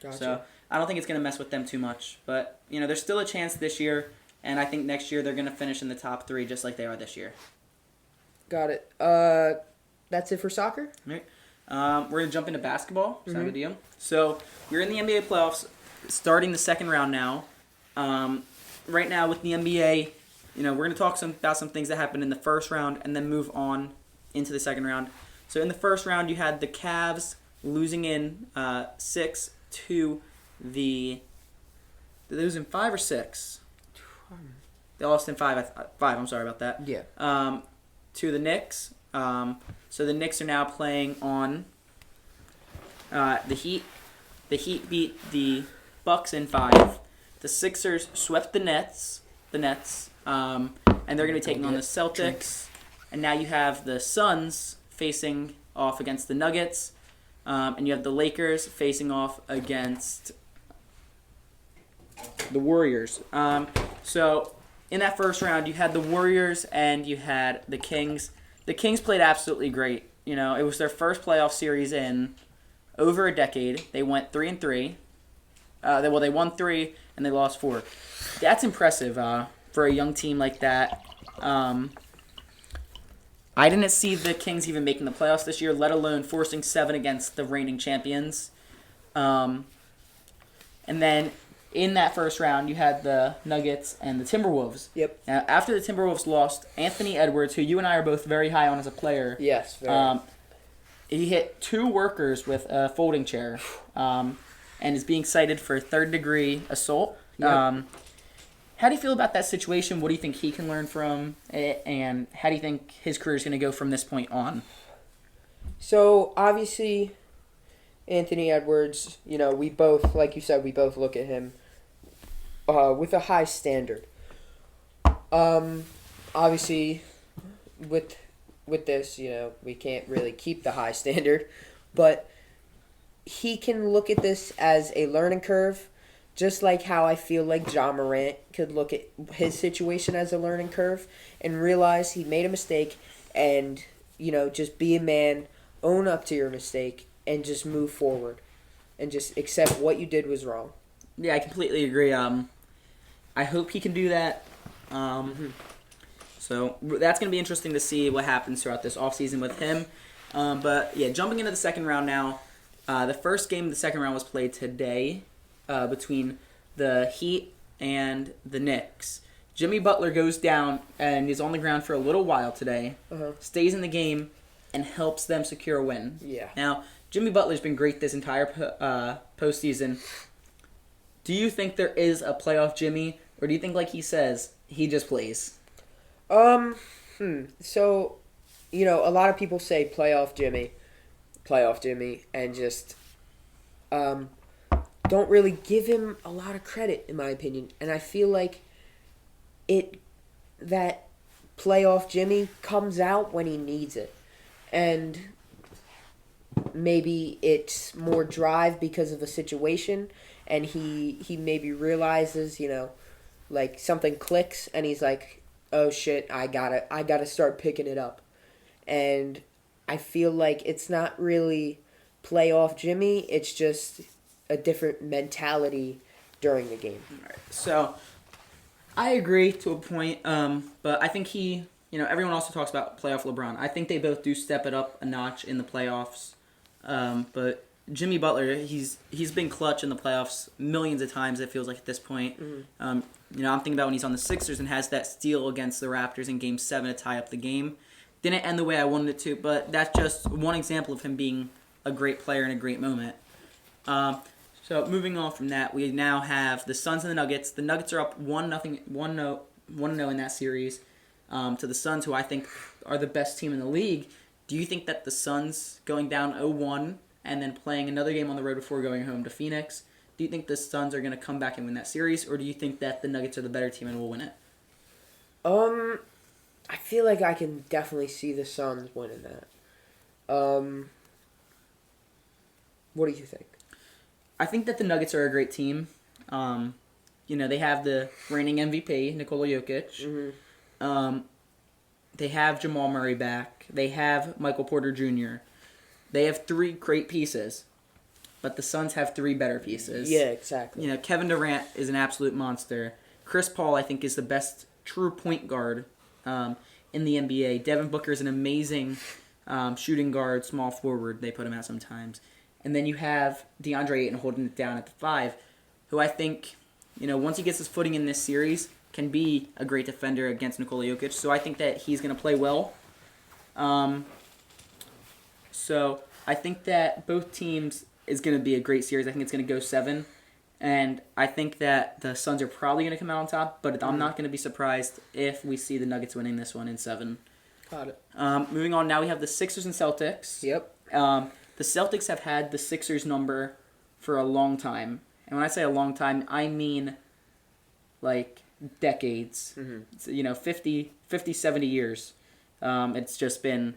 Gotcha. So I don't think it's going to mess with them too much. But, there's still a chance this year, and I think next year they're going to finish in the top 3 just like they are this year. Got it. That's it for soccer? All right. We're going to jump into basketball. Is that a deal? So, we're in the NBA playoffs, starting the second round now. Right now with the NBA, we're going to talk about some things that happened in the first round and then move on into the second round. So in the first round, you had the Cavs losing in 6 to the... Did they lose in 5 or 6? They lost in 5. 5. I'm sorry about that. Yeah. To the Knicks. So the Knicks are now playing on the Heat. The Heat beat the Bucks in 5. The Sixers swept the Nets. And they're going to be taking on the Celtics. And now you have the Suns facing off against the Nuggets. And you have the Lakers facing off against the Warriors. So in that first round, you had the Warriors and you had the Kings. The Kings played absolutely great. It was their first playoff series in over a decade. They went 3-3. They won 3 and they lost 4. That's impressive for a young team like that. I didn't see the Kings even making the playoffs this year, let alone forcing 7 against the reigning champions. And then in that first round, you had the Nuggets and the Timberwolves. Yep. Now, after the Timberwolves lost, Anthony Edwards, who you and I are both very high on as a player, Yes, very. he hit 2 workers with a folding chair and is being cited for third-degree assault. Yep. How do you feel about that situation? What do you think he can learn from it? And how do you think his career is going to go from this point on? So, obviously, Anthony Edwards, we both, like you said, we both look at him with a high standard. Obviously, with this, we can't really keep the high standard, but he can look at this as a learning curve, just like how I feel like Ja Morant could look at his situation as a learning curve and realize he made a mistake and, just be a man, own up to your mistake, and just move forward and just accept what you did was wrong. Yeah, I completely agree. I hope he can do that. So that's going to be interesting to see what happens throughout this offseason with him. But, yeah, jumping into the second round now. The first game of the second round was played today between the Heat and the Knicks. Jimmy Butler goes down and is on the ground for a little while today, stays in the game, and helps them secure a win. Yeah. Now, Jimmy Butler's been great this entire postseason. Do you think there is a playoff Jimmy, or do you think, like he says, he just plays? So, a lot of people say playoff Jimmy, and just don't really give him a lot of credit, in my opinion. And I feel like that playoff Jimmy comes out when he needs it. And maybe it's more drive because of the situation, and he maybe realizes, like something clicks, and he's like, oh shit, I gotta start picking it up. And I feel like it's not really playoff Jimmy, it's just a different mentality during the game. All right. So, I agree to a point, but I think he, everyone also talks about playoff LeBron. I think they both do step it up a notch in the playoffs, but Jimmy Butler, he's been clutch in the playoffs millions of times, it feels like at this point. I'm thinking about when he's on the Sixers and has that steal against the Raptors in Game 7 to tie up the game. Didn't end the way I wanted it to, but that's just one example of him being a great player in a great moment. So moving on from that, we now have the Suns and the Nuggets. The Nuggets are up 1-0 in that series to the Suns, who I think are the best team in the league. Do you think that the Suns going down 0-1 and then playing another game on the road before going home to Phoenix, do you think the Suns are going to come back and win that series, or do you think that the Nuggets are the better team and will win it? I feel like I can definitely see the Suns winning that. What do you think? I think that the Nuggets are a great team. They have the reigning MVP, Nikola Jokic. They have Jamal Murray back. They have Michael Porter Jr. They have 3 great pieces. but the Suns have 3 better pieces. Yeah, exactly. You know, Kevin Durant is an absolute monster. Chris Paul, I think, is the best true point guard in the NBA. Devin Booker is an amazing shooting guard, small forward. They put him out sometimes. And then you have DeAndre Ayton holding it down at the 5, who I think, you know, once he gets his footing in this series, can be a great defender against Nikola Jokic. So I think that he's going to play well. So I think that both teams is going to be a great series. I think it's going to go 7. And I think that the Suns are probably going to come out on top, but I'm not going to be surprised if we see the Nuggets winning this one in 7. Got it. Moving on, now we have the Sixers and Celtics. Yep. The Celtics have had the Sixers number for a long time. And when I say a long time, I mean like decades. Mm-hmm. You know, 50, 70 years. It's just been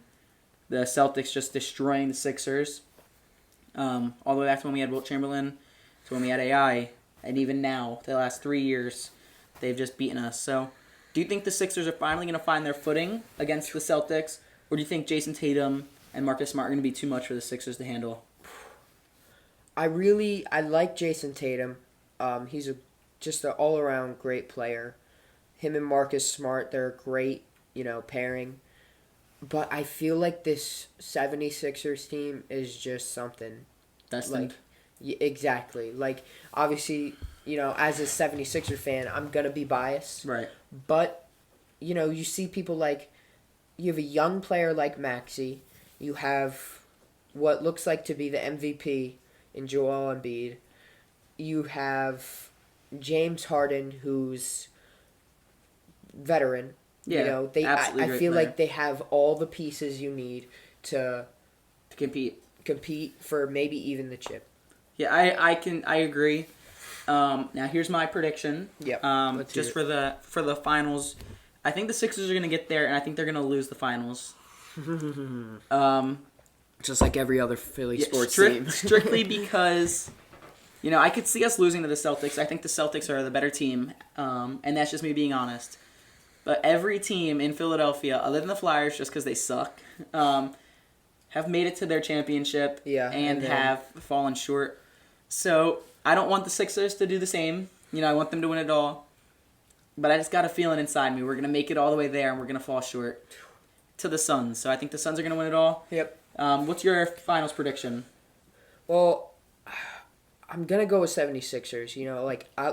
the Celtics just destroying the Sixers. All the way back to when we had Wilt Chamberlain, to when we had AI, and even now, the last 3 years, they've just beaten us. So, do you think the Sixers are finally going to find their footing against the Celtics, or do you think Jason Tatum and Marcus Smart are going to be too much for the Sixers to handle? I like Jason Tatum. He's just an all-around great player. Him and Marcus Smart, they're a great, pairing. But I feel like this 76ers team is just something. Destined. Exactly. Like, obviously, as a 76er fan, I'm going to be biased. Right. But, you see people like, you have a young player like Maxey. You have what looks like to be the MVP in Joel Embiid. You have James Harden, who's veteran. Yeah, I great feel player. like they have all the pieces you need to compete for maybe even the chip. Yeah, I agree. Now here's my prediction. Yep. Just for the finals, I think the Sixers are gonna get there, and I think they're gonna lose the finals. Just like every other Philly sports team. Strictly because, I could see us losing to the Celtics. I think the Celtics are the better team, and that's just me being honest. But every team in Philadelphia, other than the Flyers, just because they suck, have made it to their championship and have fallen short. So I don't want the Sixers to do the same. I want them to win it all. But I just got a feeling inside me we're going to make it all the way there and we're going to fall short to the Suns. So I think the Suns are going to win it all. Yep. What's your finals prediction? Well, I'm going to go with 76ers.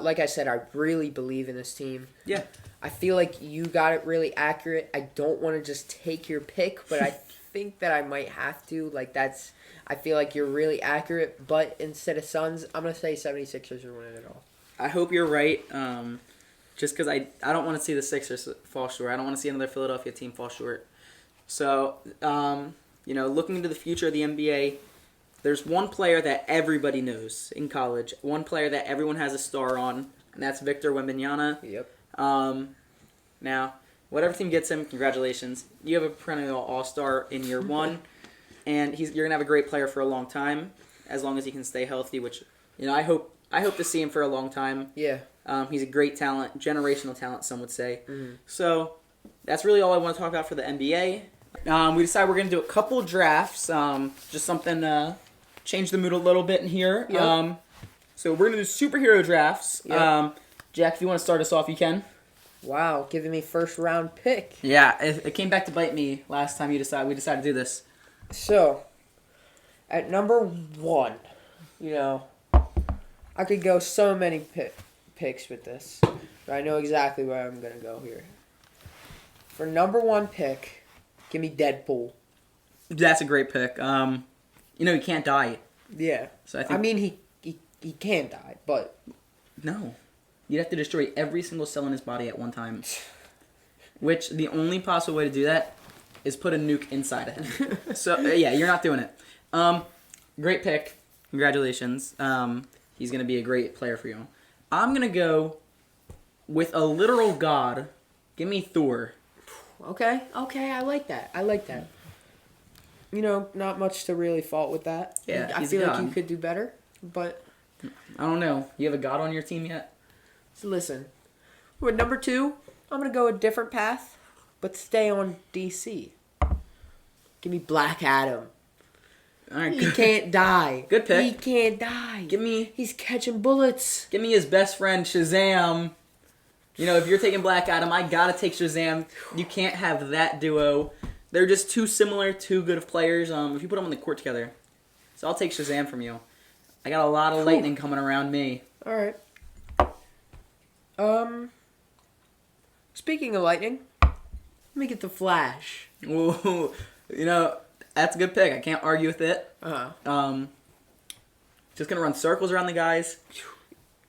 Like I said, I really believe in this team. Yeah. I feel like you got it really accurate. I don't want to just take your pick, but I think that I might have to. I feel like you're really accurate, but instead of Suns, I'm going to say 76ers are winning it all. I hope you're right, just because I don't want to see the Sixers fall short. I don't want to see another Philadelphia team fall short. So, looking into the future of the NBA, there's one player that everybody knows in college, one player that everyone has a star on, and that's Victor Wembanyama. Yep. Now, whatever team gets him, congratulations. You have a perennial all-star in year 1, and you're gonna have a great player for a long time, as long as he can stay healthy. Which, I hope to see him for a long time. Yeah. He's a great talent, generational talent, some would say. Mm-hmm. So that's really all I want to talk about for the NBA. We decided we're gonna do a couple drafts, just something to change the mood a little bit in here. Yep. So we're gonna do superhero drafts. Yep. Jack, if you want to start us off, you can. Wow, giving me first round pick. Yeah, it came back to bite me last time we decided to do this. So, at number 1, I could go so many picks with this, but I know exactly where I'm gonna go here. For number 1 pick, give me Deadpool. That's a great pick. He can't die. Yeah. So I think. He can die, but No. You'd have to destroy every single cell in his body at one time. Which, the only possible way to do that is put a nuke inside of him. So, yeah, you're not doing it. Great pick. Congratulations. He's going to be a great player for you. I'm going to go with a literal god. Give me Thor. Okay, I like that. Not much to really fault with that. Yeah, I he's feel a like god. you could do better, but I don't know. You have a god on your team yet? so listen. With number 2, I'm gonna go a different path, but stay on DC. Give me Black Adam. All right, He good. can't die. Good pick. He can't die. Give me He's catching bullets. his best friend Shazam. You know, if you're taking Black Adam, I gotta take Shazam. You can't have that duo. They're just too similar, too good of players. If you put them on the court together, so I'll take Shazam from you. I got a lot of lightning coming around me. All right. Speaking of lightning, let me get the Flash. Ooh, you know, that's a good pick. I can't argue with it. Just gonna run circles around the guys.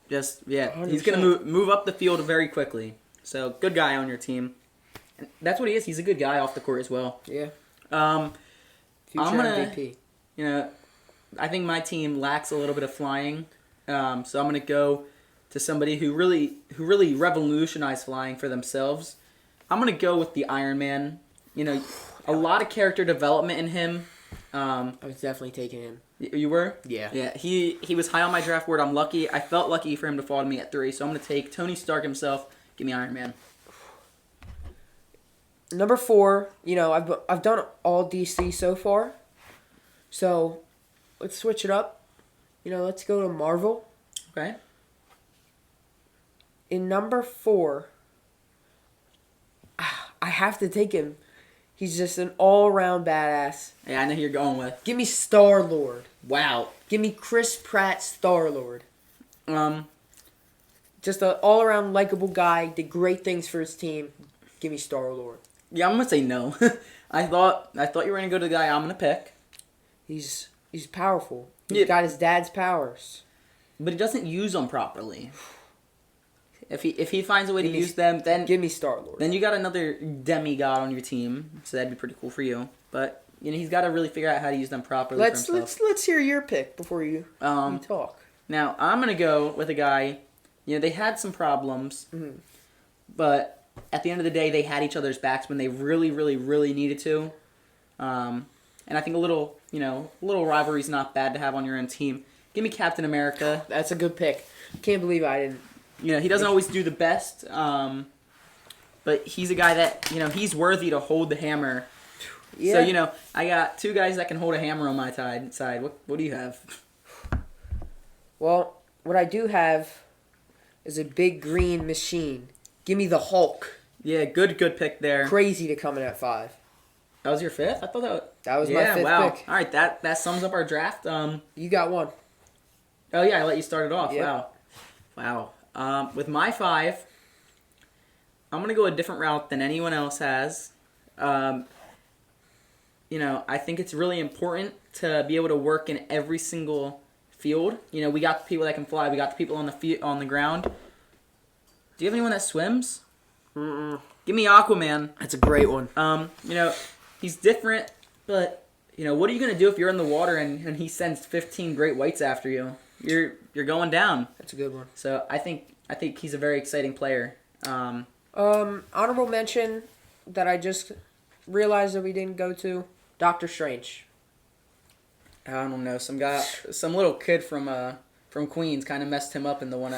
He's gonna 100%. move up the field very quickly. So good guy on your team. And that's what he is. He's a good guy off the court as well. Yeah. Um, Future I'm gonna- MVP. you know, I think my team lacks a little bit of flying. So I'm gonna go to somebody who really revolutionized flying for themselves. I'm gonna go with the Iron Man. You know, a lot of character development in him. I was definitely taking him. You were? Yeah. Yeah, he was high on my draft board. I'm lucky. I felt lucky for him to fall to me at 3, so I'm going to take Tony Stark himself. Give me Iron Man. Number 4, you know, I've done all DC so far. So, let's switch it up. You know, let's go to Marvel. Okay. In number 4, I have to take him. He's just an all-around badass. Yeah, I know who you're going with. Give me Star-Lord. Wow. Give me Chris Pratt Star-Lord. Um, Just an all-around likable guy. Did great things for his team. Give me Star-Lord. yeah, I'm going to say no. I thought you were going to go to the guy I'm going to pick, He's powerful. He's Yeah. got his dad's powers. but he doesn't use them properly. If he finds a way to Give me- use them, then Give me Star-Lord. then you got another demigod on your team, so that'd be pretty cool for you. But you know, he's got to really figure out how to use them properly for himself. Let's hear your pick before you talk. Now, I'm going to go with a guy, you know, they had some problems, Mhm. but at the end of the day, they had each other's backs when they really, really, really needed to. And I think a little rivalry is not bad to have on your own team. Give me Captain America. That's a good pick. Can't believe I didn't. You know, he doesn't always do the best, but he's a guy that, you know, he's worthy to hold the hammer. Yeah. So, you know, I got 2 guys that can hold a hammer on my side. What do you have? Well, what I do have is a big green machine. Give me the Hulk. Yeah, good pick there. Crazy to come in at 5. That was your 5th? I thought That was my 5th wow. pick. All right, that sums up our draft. You got one. Oh yeah, I let you start it off. Yep. Wow. With my 5, I'm gonna go a different route than anyone else has. You know, I think it's really important to be able to work in every single field. You know, we got the people that can fly. We got the people on the ground. Do you have anyone that swims? Mm-mm. Give me Aquaman. That's a great one. You know, he's different, but you know, what are you gonna do if you're in the water and he sends 15 great whites after you? You're going down. That's a good one. So I think he's a very exciting player. Honorable mention that I just realized that we didn't go to. Doctor Strange. I don't know, some little kid from Queens kind of messed him up in the one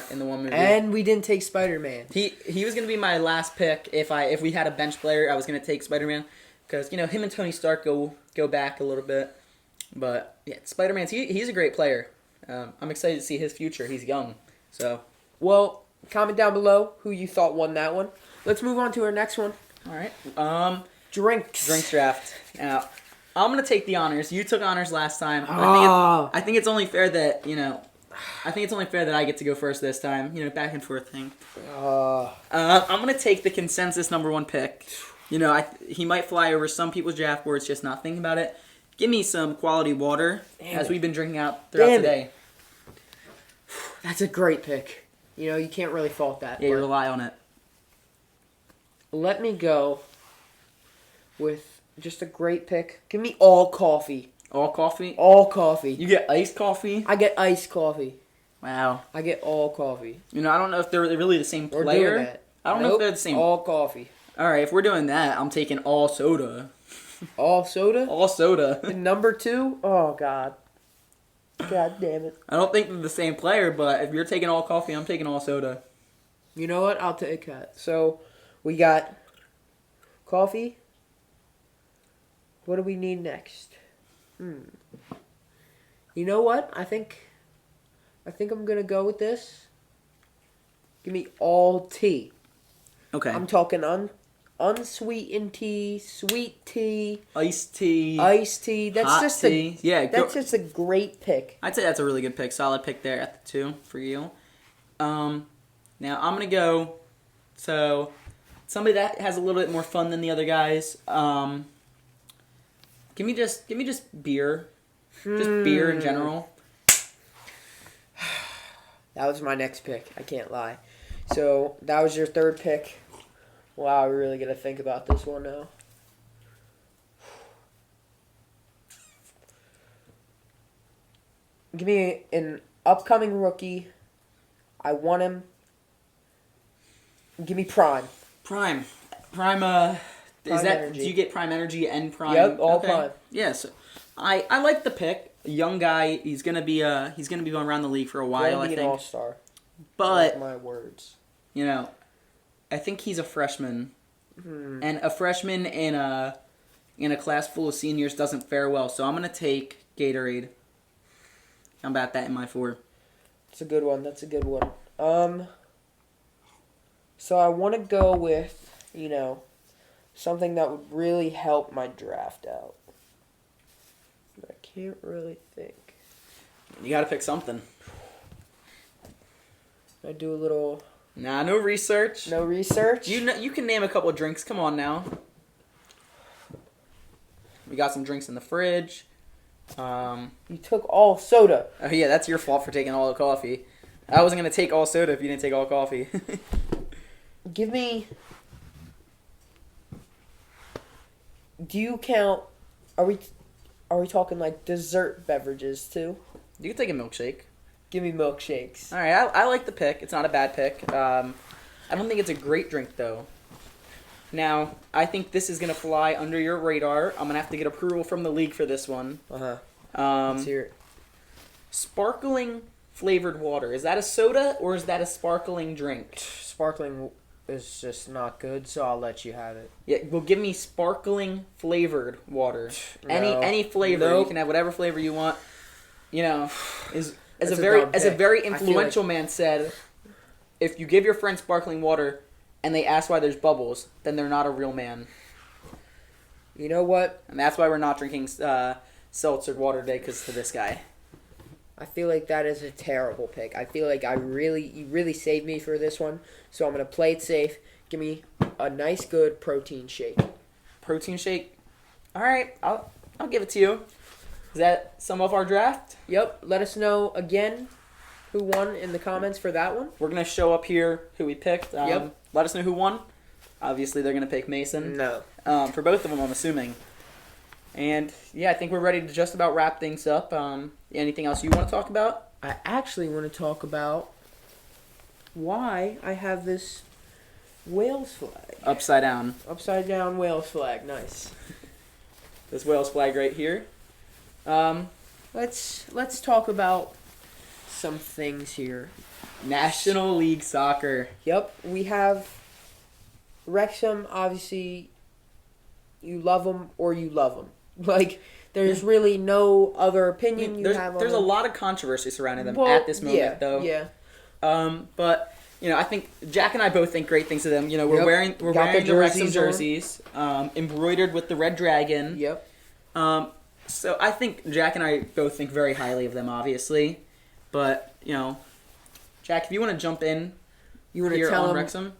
movie. And we didn't take Spider-Man. He was gonna be my last pick if we had a bench player. I was gonna take Spider-Man because you know him and Tony Stark go back a little bit. But yeah, Spider-Man he's a great player. I'm excited to see his future. He's young, so Well, comment down below who you thought won that one. Let's move on to our next one. all right. Drinks. Drinks draft. Now, I'm gonna take the honors. You took honors last time. I think it's only fair that I get to go first this time. You know, back and forth thing. I'm gonna take the consensus number 1 pick. You know, he might fly over some people's draft boards, just not thinking about it. Give me some quality water, as we've been drinking out throughout today. That's a great pick. You know, you can't really fault that. Yeah, you but rely on it. let me go with just a great pick. Give me all coffee. All coffee. All coffee. You get iced coffee. I get iced coffee. Wow. I get all coffee. You know, I don't know if they're really the same We're player. doing that. I don't know if they're the same. All coffee. All right, if we're doing that, I'm taking all soda. All soda? All soda. And number 2? Oh, God. God damn it. I don't think they're the same player, but if you're taking all coffee, I'm taking all soda. You know what? I'll take that. So, we got coffee. What do we need next? You know what? I think I'm gonna go with this. Give me all tea. Okay. I'm talking unsweetened tea, sweet tea, Iced tea. iced tea. That's hot just tea. that's just a great pick. I'd say that's a really good pick. Solid pick there at the 2 for you. Now I'm gonna go. So somebody that has a little bit more fun than the other guys. Give me just beer. Just beer in general. That was my next pick. I can't lie. So that was your third pick. Wow, we're really gonna think about this one now. Give me an upcoming rookie. I want him. Give me Prime. Prime. Is Prime that Energy. do you get Prime Energy and Prime? Yep, all Prime. Yes. I like the pick. A young guy, he's gonna be going around the league for a while, Gonna I be think. an all-star. But Mark my words. you know, I think he's a freshman. Hmm. And a freshman in a class full of seniors doesn't fare well. So I'm gonna take Gatorade. I'm about that in my 4. That's a good one. So I want to go with, something that would really help my draft out. I can't really think. You gotta pick something. I do a little Nah, no research. no research. You can name a couple of drinks. Come on now. We got some drinks in the fridge. You took all soda. Oh yeah, that's your fault for taking all the coffee. I wasn't gonna take all soda if you didn't take all coffee. Give me. Do you count? Are we talking like dessert beverages too? You can take a milkshake. Give me milkshakes. All right, I like the pick. It's not a bad pick. I don't think it's a great drink though. Now, I think this is gonna fly under your radar. I'm gonna have to get approval from the league for this one. Let's hear it. Sparkling flavored water. Is that a soda or is that a sparkling drink? Sparkling is just not good, so I'll let you have it. Yeah, well, give me sparkling flavored water. No. Any flavor. You Nope. can have whatever flavor you want. You know, as That's a a very dumb as a pick. very I feel influential man said, if you give your friend sparkling water and they ask why there's bubbles, then they're not a real man. You know what? And that's why we're not drinking seltzer water today, because of this guy. I feel like that is a terrible pick. I feel like you really saved me for this one, so I'm gonna play it safe. Give me a nice, good protein shake. Protein shake. All right, I'll give it to you. Is that some of our draft? Yep. Let us know again who won in the comments for that one. We're gonna show up here who we picked. Yep. Let us know who won. Obviously, they're gonna pick Mason. No. For both of them, I'm assuming. And yeah, I think we're ready to just about wrap things up. Anything else you want to talk about? I actually want to talk about why I have this Wales flag. Upside down. Upside down Wales flag. Nice. This Wales flag right here. Let's talk about some things here. National League Soccer. Yep, we have Wrexham. Obviously, you love them or you love them. Like, there's really no other opinion you have on There's a them. lot of controversy surrounding them Well, at this moment, yeah, though. Yeah. But I think Jack and I both think great things of them. We're Yep. wearing Got the the Wrexham jerseys jerseys, embroidered with the red dragon. Yep. So I think Jack and I both think very highly of them, obviously. But Jack, if you want to jump in You want to here tell on them Wrexham.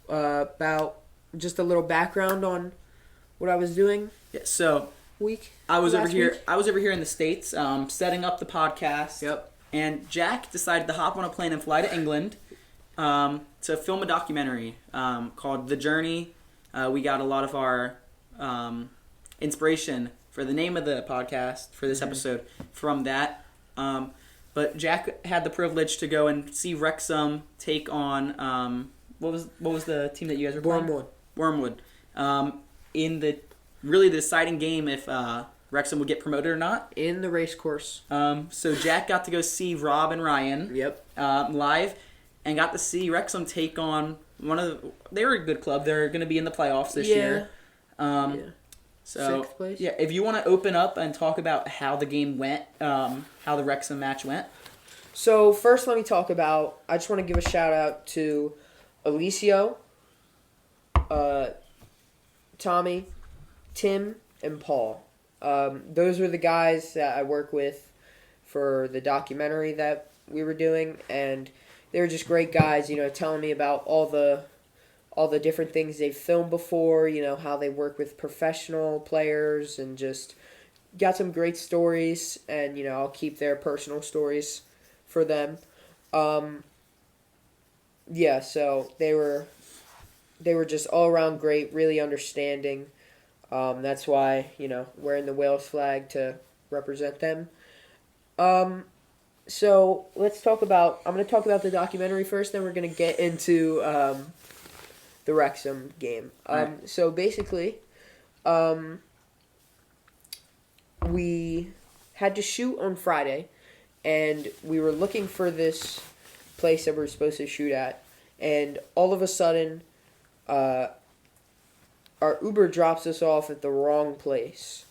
about just a little background on what I was doing Yeah, so week? I was over last here. week? I was over here in the States, setting up the podcast. Yep. And Jack decided to hop on a plane and fly to England to film a documentary called The Journey. We got a lot of our inspiration for the name of the podcast for this episode from that. But Jack had the privilege to go and see Wrexham take on what was the team that you guys were playing? Wormwood. In the deciding game if Wrexham would get promoted or not. In the race course. So Jack got to go see Rob and Ryan Yep. live, and got to see Wrexham take on they were a good club. They're going to be in the playoffs this year. Yeah. So, 6th place. yeah, if you want to open up and talk about how the game went, how the Wrexham match went. So first, let me talk about. I just want to give a shout out to Alicio, Tommy, Tim, and Paul. Those were the guys that I work with for the documentary that we were doing, and they were just great guys. Telling me about all the different things they've filmed before. How they work with professional players, and just got some great stories. And I'll keep their personal stories for them. Yeah, so they were just all around great, really understanding. That's why, wearing the Wales flag to represent them. So I'm going to talk about the documentary first, then we're going to get into the Wrexham game. Right. So basically, we had to shoot on Friday, and we were looking for this place that we were supposed to shoot at, and all of a sudden, our Uber drops us off at the wrong place.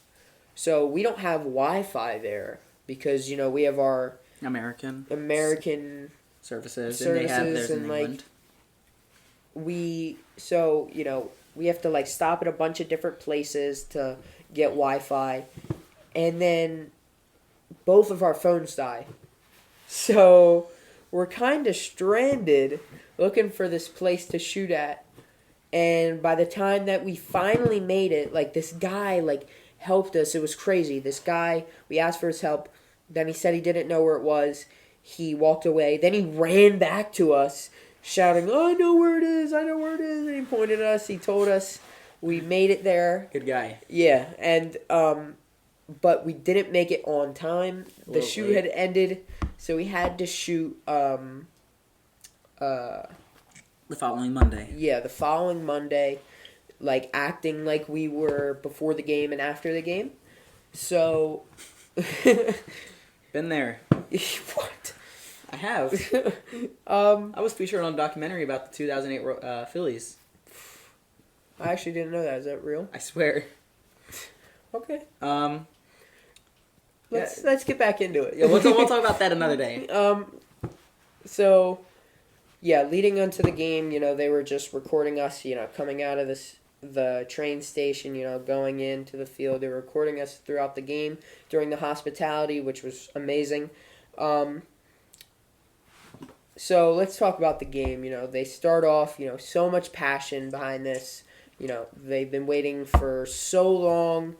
So we don't have Wi-Fi there because, we have our American services services, and they have theirs in and, England. we have to stop at a bunch of different places to get Wi-Fi, and then both of our phones die. So we're kind of stranded looking for this place to shoot at. And by the time that we finally made it, this guy helped us. It was crazy. This guy, we asked for his help. Then he said he didn't know where it was. He walked away. Then he ran back to us shouting, "Oh, I know where it is. I know where it is." And he pointed at us. He told us we made it there. Good guy. Yeah, and but we didn't make it on time. The shoot had ended, so we had to shoot The following Monday. Yeah, the following Monday, acting like we were before the game and after the game. So Been there. what? I have. I was featured on a documentary about the 2008 Phillies. I actually didn't know that. Is that real? I swear. Okay. Let's get back into it. Yeah, we'll talk about that another day. So, yeah, leading onto the game, they were just recording us, coming out of the train station, going into the field. They were recording us throughout the game during the hospitality, which was amazing. So let's talk about the game. They start off, so much passion behind this. They've been waiting for so long.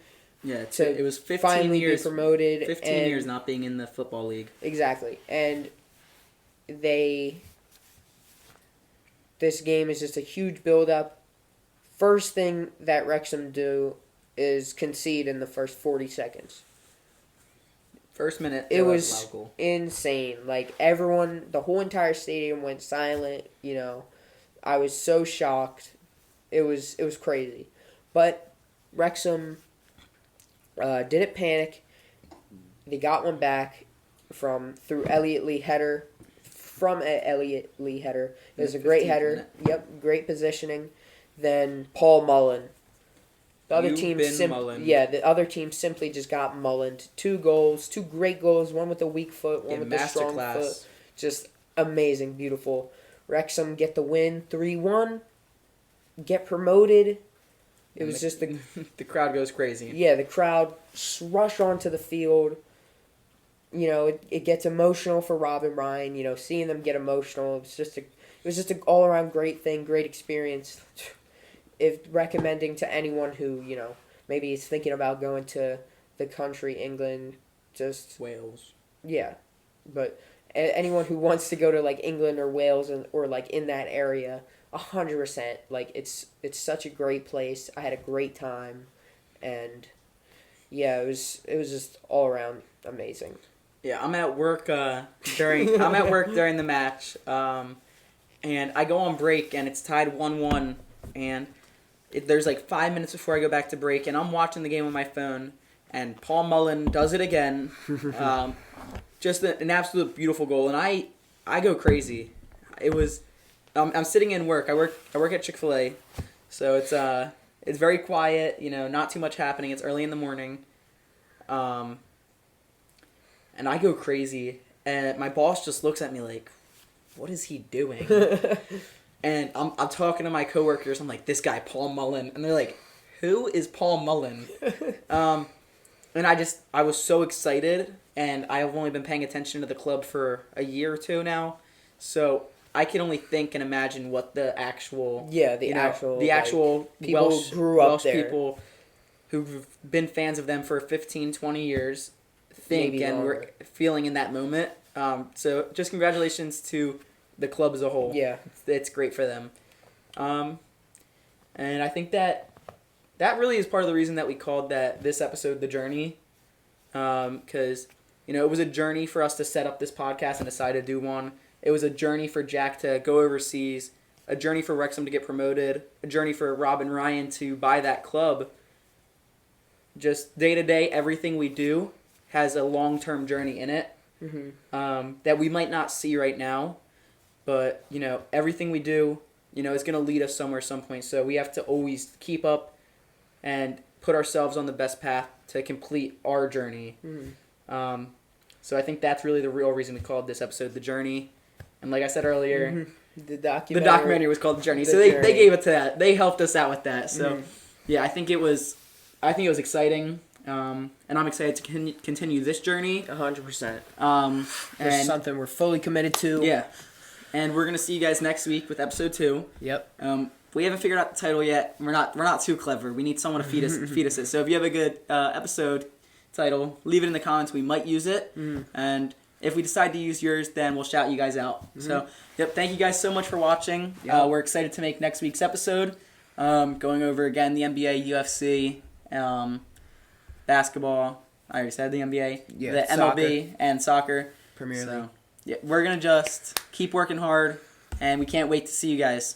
Yeah, to it was 15 finally years be promoted. 15 years not being in the football league. Exactly. And this game is just a huge build-up. First thing that Wrexham do is concede in the first 40 seconds. First minute, It was insane. Everyone, the whole entire stadium went silent. I was so shocked. It was crazy. But Wrexham didn't panic. They got one back through Elliot Lee header. From an Elliot Lee header. It was a great header. Minute. Yep, great positioning. Then Paul Mullen. The other team the other team simply just got mullened. 2 goals, 2 great goals, one with a weak foot, one with a strong foot. Just amazing, beautiful. Wrexham get the win, 3-1. Get promoted. It was just the crowd goes crazy. Yeah, the crowd rush onto the field. It gets emotional for Rob and Ryan. Seeing them get emotional, it was just an all around great thing, great experience. If recommending to anyone who maybe is thinking about going to the country, England, just Wales. Yeah, but anyone who wants to go to England or Wales or in that area, 100%. It's such a great place. I had a great time, and yeah, it was just all around amazing. Yeah, I'm at work during the match, and I go on break and it's tied 1-1, and there's 5 minutes before I go back to break, and I'm watching the game on my phone, and Paul Mullen does it again, just an absolute beautiful goal, and I go crazy. It was I'm sitting in work. I work at Chick-fil-A, so it's It's very quiet, you know, not too much happening. It's early in the morning. And I go crazy, and my boss just looks at me like, what is he doing? And I'm talking to my coworkers. I'm like, this guy, Paul Mullen. And they're like, who is Paul Mullen? And I was so excited, and I've only been paying attention to the club for a year or two now. So I can only think and imagine what the actual... the actual people Welsh, who grew up Welsh there. people who've been fans of them for 15, 20 years think Maybe and longer. we're feeling in that moment. So just congratulations to the club as a whole. Yeah. It's great for them. And I think that really is part of the reason that we called this episode The Journey. Because, you know, it was a journey for us to set up this podcast and decide to do one. It was a journey for Jack to go overseas, a journey for Wrexham to get promoted, a journey for Rob and Ryan to buy that club. Just day to day, everything we do has a long-term journey in it that we might not see right now. But, you know, everything we do, you know, is going to lead us somewhere some point. So we have to always keep up and put ourselves on the best path to complete our journey. So I think that's really the real reason we called this episode The Journey. And like I said earlier, The the documentary was called The Journey. So they gave it to that. They helped us out with that. So, yeah, I think it was exciting. And I'm excited to continue this journey. 100%. It's And something we're fully committed to. yeah. And we're going to see you guys next week with episode 2. Yep. We haven't figured out the title yet. We're not too clever. We need someone to feed us it. So if you have a good episode title, leave it in the comments. We might use it. And if we decide to use yours, then we'll shout you guys out. So, yep, thank you guys so much for watching. Yep. We're excited to make next week's episode. Going over again the NBA, UFC, basketball. I already said the NBA. Yeah, the MLB and soccer. Premier League. So, yeah, we're going to just keep working hard, and we can't wait to see you guys.